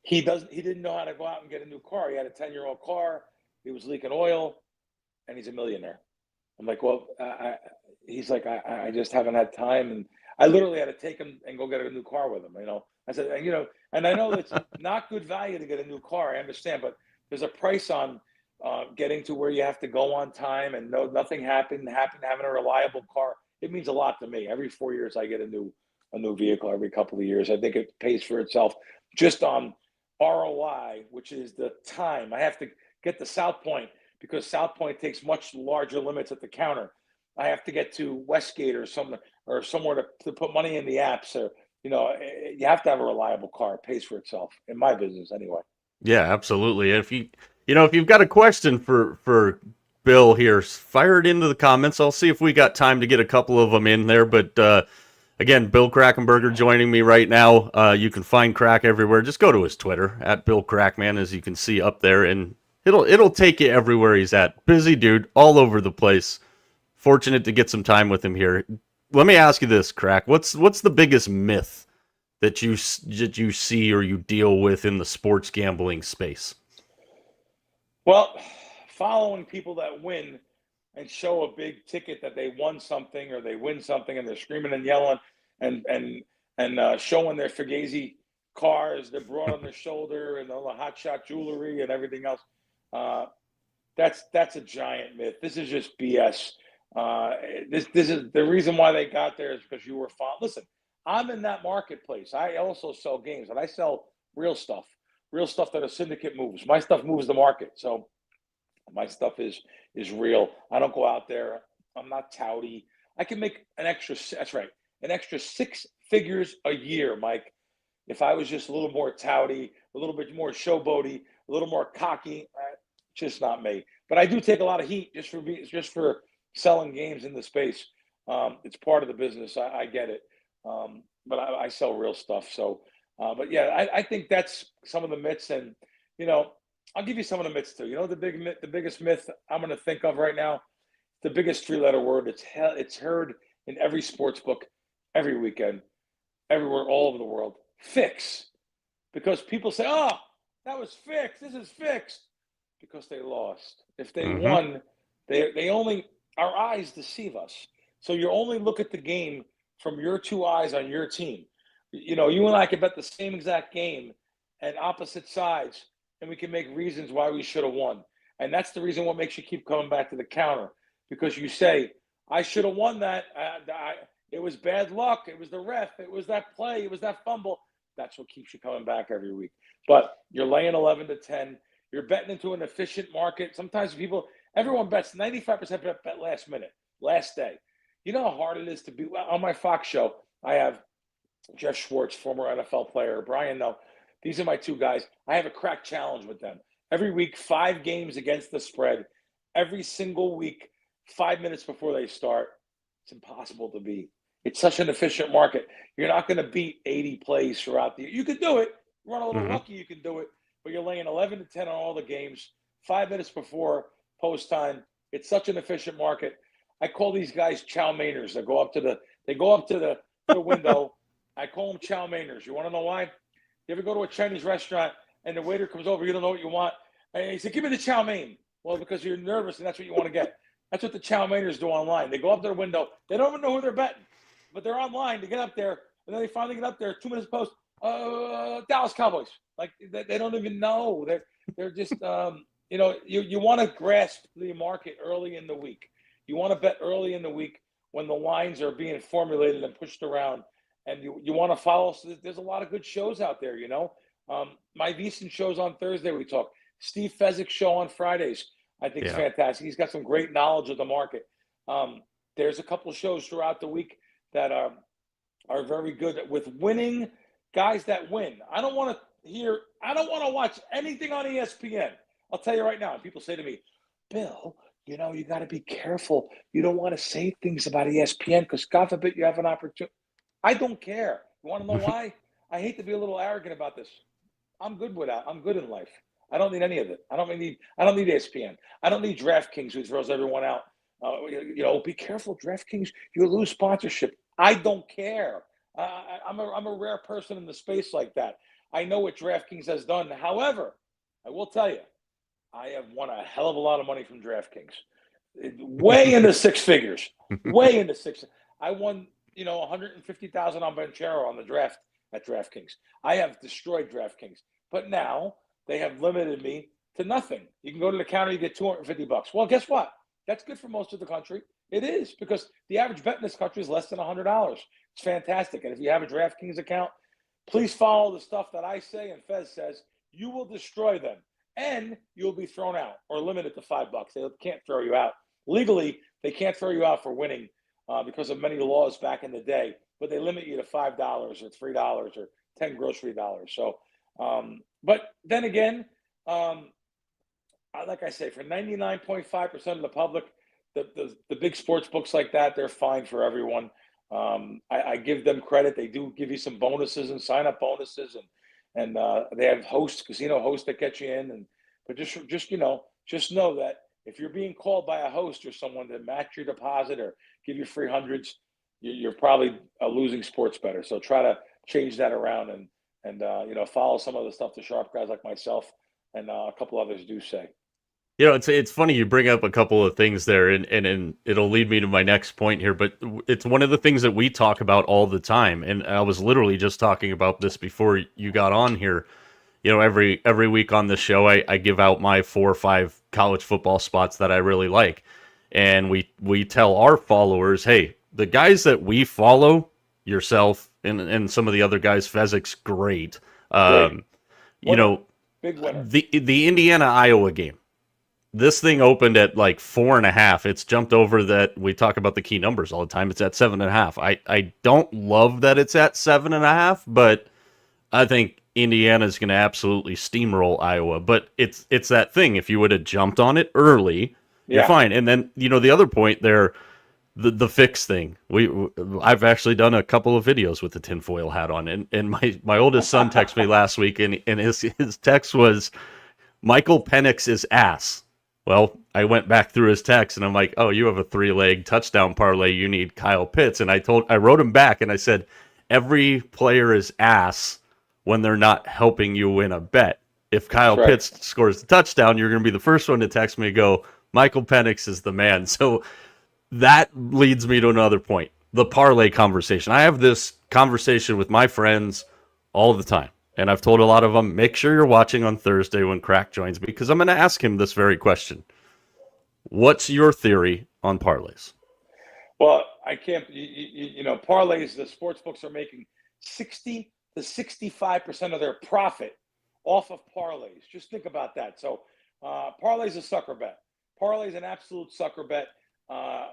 he didn't know how to go out and get a new car. He had a 10-year-old car. He was leaking oil, and he's a millionaire. I'm like, well, he's like, I just haven't had time. And I literally had to take him and go get a new car with him. I said, and I know it's not good value to get a new car. I understand, but there's a price on getting to where you have to go on time, and nothing happened. Having a reliable car, it means a lot to me. Every 4 years, I get a new vehicle. Every couple of years, I think it pays for itself just on ROI, which is the time. I have to get to South Point because South Point takes much larger limits at the counter. I have to get to Westgate or somewhere to put money in the apps. Or you have to have a reliable car. It pays for itself in my business anyway. Yeah, absolutely. If you've got a question for Bill here, fire it into the comments. I'll see if we got time to get a couple of them in there. But again, Bill Krackomberger joining me right now. You can find Crack everywhere. Just go to his Twitter at Bill Crackman, as you can see up there, and it'll take you everywhere he's at. Busy dude, all over the place. Fortunate to get some time with him here. Let me ask you this, Crack. What's the biggest myth that you see or you deal with in the sports gambling space? Well, following people that win and show a big ticket that they won something or they win something, and they're screaming and yelling and showing their Fugazi cars they brought on their shoulder and all the hotshot jewelry and everything else. That's a giant myth. This is just BS. This is the reason why they got there is because you were fun. Listen, I'm in that marketplace. I also sell games, and I sell real stuff that a syndicate moves. My stuff moves the market, so my stuff is real. I don't go out there. I'm not touty. I can make an extra 6 figures a year, Mike, if I was just a little more touty, a little bit more showboaty, a little more cocky. Just not me. But I do take a lot of heat just for selling games in the space. It's part of the business. I get it. But I sell real stuff. So, but yeah, I think that's some of the myths. And, I'll give you some of the myths too. The biggest myth I'm going to think of right now, the biggest 3-letter word, it's heard in every sports book, every weekend, everywhere, all over the world. Fix. Because people say, oh, that was fixed. This is fixed. Because they lost. If they won, they only, our eyes deceive us. So you only look at the game from your 2 eyes on your team. You and I can bet the same exact game and opposite sides, and we can make reasons why we should have won. And that's the reason what makes you keep coming back to the counter, because you say, I should have won that. It was bad luck. It was the ref. It was that play. It was that fumble. That's what keeps you coming back every week. But you're laying 11-10. You're betting into an efficient market. Sometimes everyone bets 95% bet last minute, last day. You know how hard it is to be on my Fox show. I have Jeff Schwartz, former NFL player, Brian. Though these are my 2 guys. I have a crack challenge with them every week. 5 games against the spread every single week. 5 minutes before they start. It's impossible to beat. It's such an efficient market. You're not going to beat 80 plays throughout the year. You could do it. run a little lucky, you can do it, but you're laying 11 to 10 on all the games, 5 minutes before post time. It's such an efficient market. I call these guys chow mainers. They go up to the window. I call them chow mainers. You want to know why? You ever go to a Chinese restaurant and the waiter comes over, you don't know what you want, and he said, "Give me the chow mein." Well, because you're nervous and that's what you want to get. That's what the chow mainers do online. They go up to the window. They don't even know who they're betting, but they're online to get up there, and then they finally get up there. 2 minutes post, Dallas Cowboys. Like they don't even know. They're just you want to grasp the market early in the week. You want to bet early in the week when the lines are being formulated and pushed around, and you want to follow. So there's a lot of good shows out there. My Beeson shows on Thursday. We talk. Steve Fezzik's show on Fridays, I think, is fantastic. He's got some great knowledge of the market. There's a couple of shows throughout the week that are very good with winning guys that win. I don't want to watch anything on ESPN. I'll tell you right now. People say to me, "Bill, you got to be careful. You don't want to say things about ESPN because God forbid you have an opportunity." I don't care. You want to know why? I hate to be a little arrogant about this. I'm good with that. I'm good in life. I don't need any of it. I don't need ESPN. I don't need DraftKings, who throws everyone out. Be careful, DraftKings. You lose sponsorship. I don't care. I'm a rare person in the space like that. I know what DraftKings has done. However, I will tell you, I have won a hell of a lot of money from DraftKings, way into six figures, way into six. I won, $150,000 on Banchero on the draft at DraftKings. I have destroyed DraftKings, but now they have limited me to nothing. You can go to the counter, you get $250. Well, guess what? That's good for most of the country. It is, because the average bet in this country is less than $100. It's fantastic. And if you have a DraftKings account, please follow the stuff that I say and Fez says. You will destroy them, and you'll be thrown out or limited to $5. They can't throw you out. Legally, they can't throw you out for winning because of many laws back in the day, but they limit you to $5 or $3 or 10 grocery dollars. So, but then again, like I say, for 99.5% of the public, the big sports books like that, they're fine for everyone. I give them credit. They do give you some bonuses and sign-up bonuses, and they have casino hosts that get you in. But just know that if you're being called by a host or someone to match your deposit or give you free hundreds, you're probably a losing sports bettor. So try to change that around and follow some of the stuff the sharp guys like myself and a couple others do say. It's funny you bring up a couple of things there, and it'll lead me to my next point here, but it's one of the things that we talk about all the time, and I was literally just talking about this before you got on here. Every week on this show, I give out my 4 or 5 college football spots that I really like, and we tell our followers, hey, the guys that we follow, yourself and some of the other guys, Fezzik's great. Big winner. The Indiana-Iowa game. This thing opened at like 4.5. It's jumped over that. We talk about the key numbers all the time. It's at 7.5. I don't love that it's at 7.5, but I think Indiana's going to absolutely steamroll Iowa. But it's that thing. If you would have jumped on it early, you're fine. And then the other point there, the fix thing. I've actually done a couple of videos with the tinfoil hat on, and my oldest son texted me last week, and his text was, Michael Penix's ass. Well, I went back through his text and I'm like, oh, you have a 3-leg touchdown parlay. You need Kyle Pitts. And I wrote him back and I said, every player is ass when they're not helping you win a bet. If Kyle Pitts scores the touchdown, you're going to be the first one to text me and go, Michael Penix is the man. So that leads me to another point, the parlay conversation. I have this conversation with my friends all the time. And I've told a lot of them, make sure you're watching on Thursday when Crack joins me, because I'm going to ask him this very question. What's your theory on parlays? Well, I can't, parlays, the sports books are making 60 to 65% of their profit off of parlays. Just think about that. So parlays a sucker bet. Parlays an absolute sucker bet.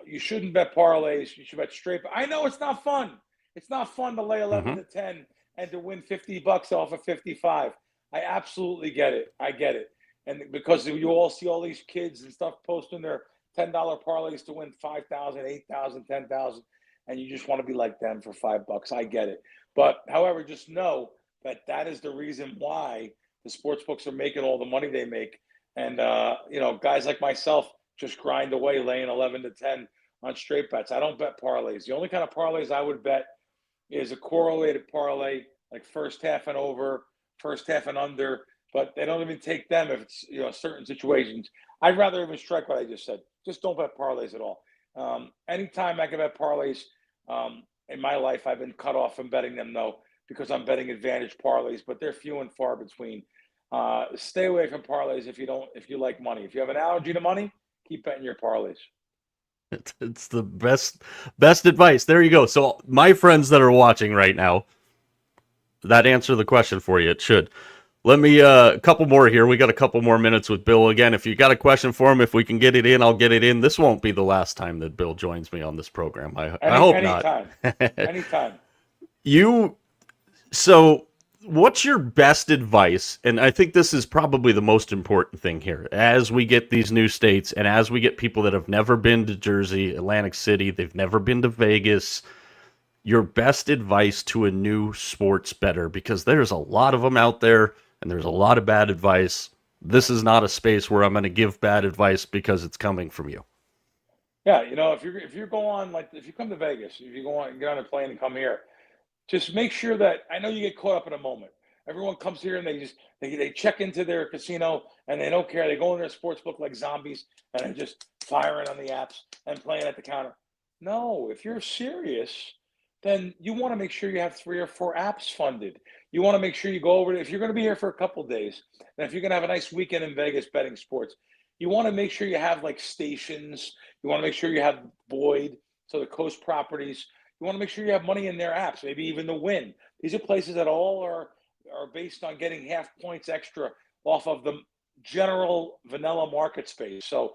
You shouldn't bet parlays. You should bet straight. I know it's not fun. It's not fun to lay 11 to 10 and to win $50 off of 55. I absolutely get it. I get it. And because you all see all these kids and stuff posting their $10 parlays to win 5,000, 8,000, 10,000, and you just want to be like them for $5. I get it. But however, just know that is the reason why the sports books are making all the money they make. And, guys like myself just grind away laying 11 to 10 on straight bets. I don't bet parlays. The only kind of parlays I would bet is a correlated parlay, like first half and over, first half and under, but they don't even take them if it's, certain situations. I'd rather even strike what I just said. Just don't bet parlays at all. Anytime I can bet parlays in my life, I've been cut off from betting them, though, because I'm betting advantage parlays, but they're few and far between. Stay away from parlays if you like money. If you have an allergy to money, keep betting your parlays. It's the best advice. There you go. So my friends that are watching right now, that answered the question for you. It should. Let me a couple more here. We got a couple more minutes with Bill. Again, if you got a question for him, if we can get it in, I'll get it in. This won't be the last time that Bill joins me on this program. I hope anytime. not. Anytime. So what's your best advice? And I think this is probably the most important thing here. As we get these new states and as we get people that have never been to Jersey, Atlantic City, they've never been to Vegas, your best advice to a new sports bettor, because there's a lot of them out there and there's a lot of bad advice. This is not a space where I'm going to give bad advice because it's coming from you. Yeah, if you go on, like if you come to Vegas, if you get on a plane and come here, just make sure that, I know you get caught up in a moment. Everyone comes here and they check into their casino and they don't care. They go in their sports book like zombies and they're just firing on the apps and playing at the counter. No, if you're serious, then you want to make sure you have 3 or 4 apps funded. You want to make sure you go over it. If you're going to be here for a couple of days, and if you're going to have a nice weekend in Vegas betting sports, you want to make sure you have like stations. You want to make sure you have Boyd, so the coast properties. You want to make sure you have money in their apps, maybe even the Win. These are places that all are based on getting half points extra off of the general vanilla market space. So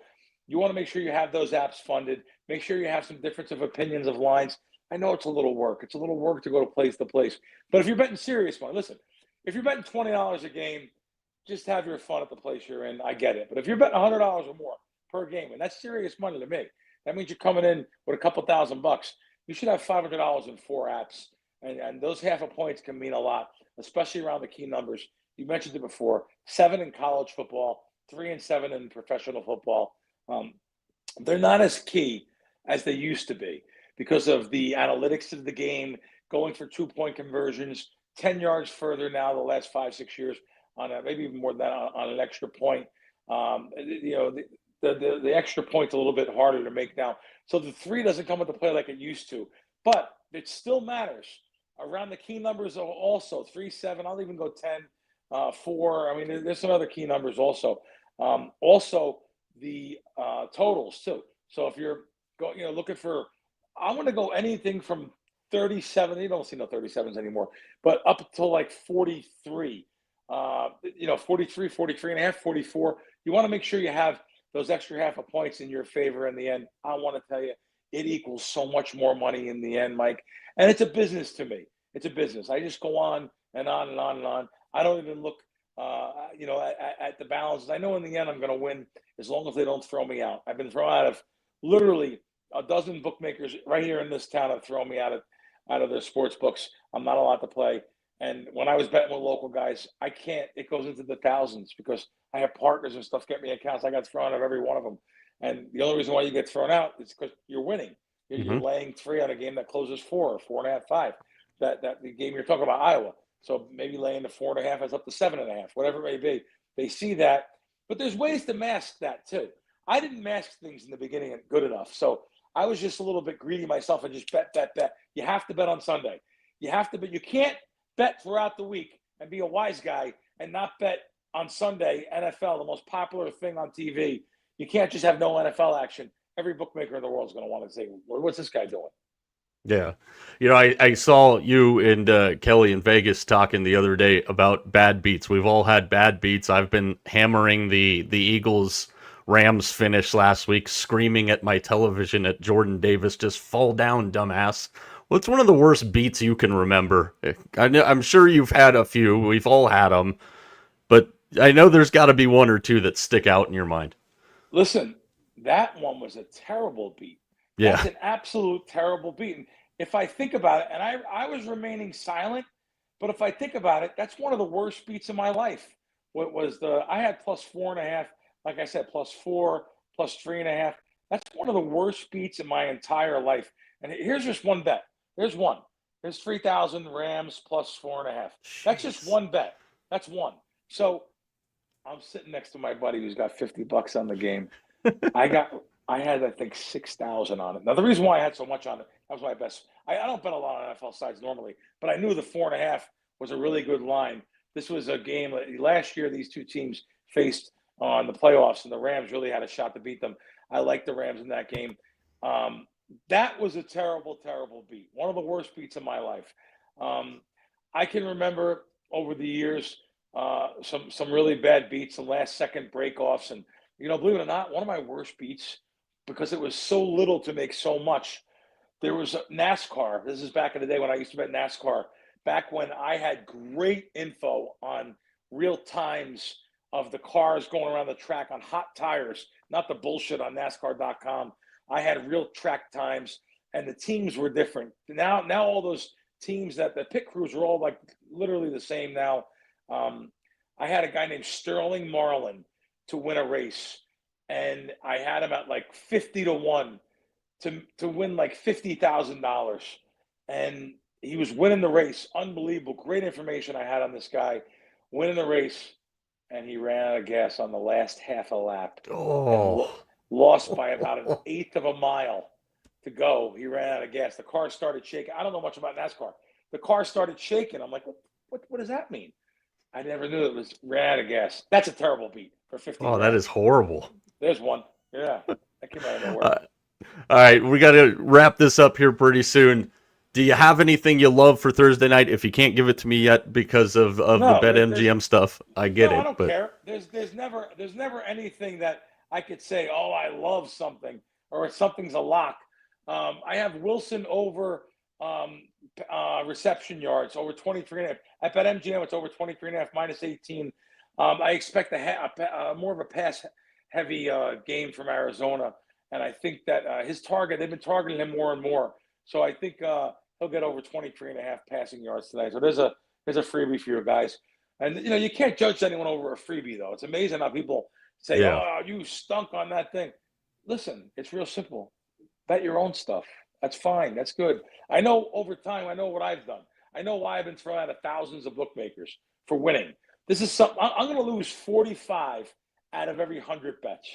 you want to make sure you have those apps funded. Make sure you have some difference of opinions of lines. I know it's a little work. It's a little work to go to place to place. But if you're betting serious money, listen, if you're betting $20 a game, just have your fun at the place you're in. I get it. But if you're betting $100 or more per game, and that's serious money to me, that means you're coming in with a couple $1,000. You should have $500 in 4 apps. And those half a points can mean a lot, especially around the key numbers. You mentioned it before, 7 in college football, 3 and 7 in professional football. They're not as key as they used to be because of the analytics of the game, going for 2-point conversions, 10 yards further now the last 5-6 years on maybe even more than that on an extra point. The extra point's a little bit harder to make now. So the 3 doesn't come into play like it used to, but it still matters. Around the key numbers also, 3, 7, I'll even go 10, 4. I mean, there's some other key numbers also. Also, the totals too. So if you're looking for, I want to go anything from 37. You don't see no 37s anymore, but up to like 43. 43, 43 and a half, 44. You want to make sure you have those extra half a points in your favor in the end. I want to tell you, it equals so much more money in the end, Mike. And it's a business to me. It's a business. I just go on and on and on and on. I don't even look, at the balances. I know in the end I'm going to win as long as they don't throw me out. I've been thrown out of literally a dozen bookmakers right here in this town have thrown me out of their sports books. I'm not allowed to play. And when I was betting with local guys, I can't. It goes into the thousands because I have partners and stuff get me accounts. I got thrown out of every one of them. And the only reason why you get thrown out is because you're winning. You're laying 3 on a game that closes 4 or 4.5, 5. That the game you're talking about, Iowa. So maybe laying the 4.5 is up to 7.5, whatever it may be. They see that, but there's ways to mask that too. I didn't mask things in the beginning good enough, so I was just a little bit greedy myself and just bet. You have to bet on Sunday. You have to, but you can't bet throughout the week and be a wise guy and not bet on Sunday. NFL, the most popular thing on TV. You can't just have no NFL action. Every bookmaker in the world is going to want to say, what's this guy doing? Yeah. I saw you and Kelly in Vegas talking the other day about bad beats. We've all had bad beats. I've been hammering the Eagles Rams finish last week, screaming at my television at Jordan Davis, just fall down, dumbass. What's one of the worst beats you can remember? I'm sure you've had a few. We've all had them. But I know there's got to be 1 or 2 that stick out in your mind. Listen, that one was a terrible beat. Yeah. That's an absolute terrible beat. And if I think about it, and I was remaining silent But if I think about it, that's one of the worst beats of my life. What was I had plus 4.5, like I said, plus 4, plus 3.5. That's one of the worst beats in my entire life. And here's just one bet. There's one. There's 3,000 Rams plus 4.5. That's just one bet. That's one. So I'm sitting next to my buddy who's got $50 on the game. I had, I think, 6,000 on it. Now, the reason why I had so much on it, that was my best. I don't bet a lot on NFL sides normally, but I knew the 4.5 was a really good line. This was a game last year. These two teams faced on the playoffs, and the Rams really had a shot to beat them. I liked the Rams in that game. That was a terrible, terrible beat. One of the worst beats of my life. I can remember over the years some really bad beats, some last-second breakoffs, and believe it or not, one of my worst beats, because it was so little to make so much. There was NASCAR. This is back in the day when I used to bet NASCAR. Back when I had great info on real times of the cars going around the track on hot tires, not the bullshit on NASCAR.com. I had real track times, and the teams were different. Now all those teams that the pit crews are all like literally the same now. I had a guy named Sterling Marlin to win a race, and I had him at like 50-1 to win like $50,000, and he was winning the race. Unbelievable, great information I had on this guy winning the race, and he ran out of gas on the last half a lap. Lost by about an eighth of a mile to go. He ran out of gas. The car started shaking. I don't know much about NASCAR. The car started shaking. I'm like, what does that mean? I never knew it was ran out of gas. That's a terrible beat for 50. Oh, that is horrible. There's one. Yeah, that came out of nowhere. All right, we got to wrap this up here pretty soon. Do you have anything you love for Thursday night? If you can't give it to me yet because of the BetMGM stuff, I get it. I don't care. There's never anything that I could say, oh, I love something, or something's a lock. I have Wilson over reception yards, over 23.5. At BetMGM, it's over 23.5, minus 18. I expect more of a pass-heavy game from Arizona, and I think that they've been targeting him more and more. So I think he'll get over 23.5 passing yards today. So there's a freebie for you guys. And, you can't judge anyone over a freebie, though. It's amazing how people say, oh, you stunk on that thing. Listen, it's real simple. Bet your own stuff. That's fine. That's good. I know over time, I know what I've done. I know why I've been thrown out of thousands of bookmakers for winning. This is something I'm going to lose 45 out of every 100 bets.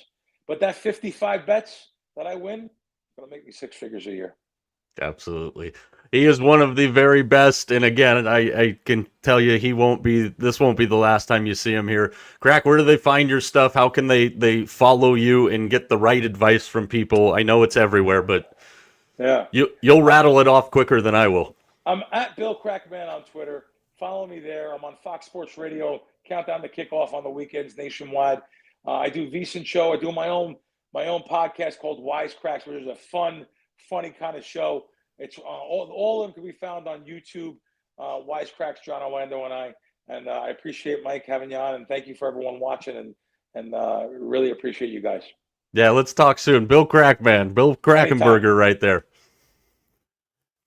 But that 55 bets that I win, going to make me 6 figures a year. Absolutely. He is one of the very best. And again, I can tell you this won't be the last time you see him here. Crack, where do they find your stuff? How can they follow you and get the right advice from people? I know it's everywhere, but yeah, you'll rattle it off quicker than I will. I'm at Bill Krackomberger on Twitter. Follow me there. I'm on Fox Sports Radio, Countdown to Kickoff on the weekends nationwide. I do VSiN Show. I do my own podcast called Wisecracks, which is a funny kind of show. It's all of them can be found on YouTube. Wisecracks, John Orlando and I. And I appreciate Mike having you on, and thank you for everyone watching, and really appreciate you guys. Yeah, let's talk soon. Bill Krackomberger right there.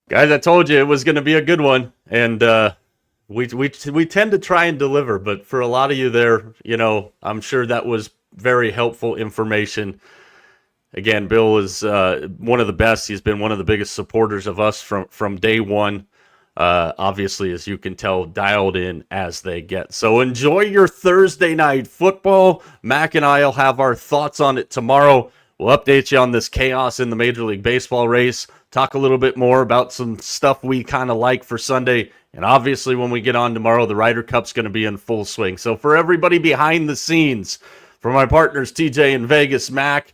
Guys, I told you it was going to be a good one, and we tend to try and deliver, but for a lot of you there, I'm sure that was very helpful information. Again, Bill is one of the best. He's been one of the biggest supporters of us from day one. Obviously, as you can tell, dialed in as they get. So enjoy your Thursday night football. Mac and I will have our thoughts on it tomorrow. We'll update you on this chaos in the Major League Baseball race, talk a little bit more about some stuff we kind of like for Sunday. And obviously, when we get on tomorrow, the Ryder Cup's going to be in full swing. So for everybody behind the scenes, for my partners, TJ in Vegas, Mac,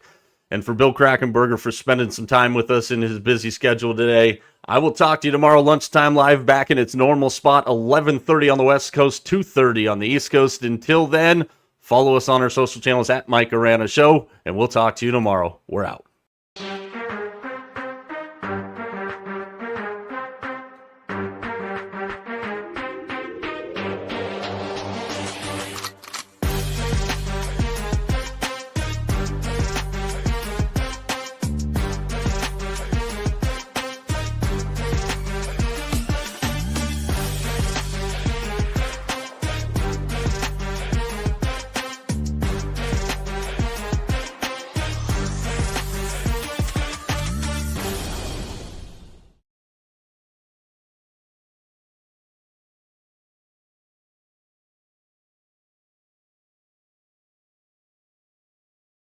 and for Bill Krackomberger for spending some time with us in his busy schedule today, I will talk to you tomorrow, Lunchtime Live, back in its normal spot, 11:30 on the West Coast, 2:30 on the East Coast. Until then, follow us on our social channels at Mike Arana Show, and we'll talk to you tomorrow. We're out.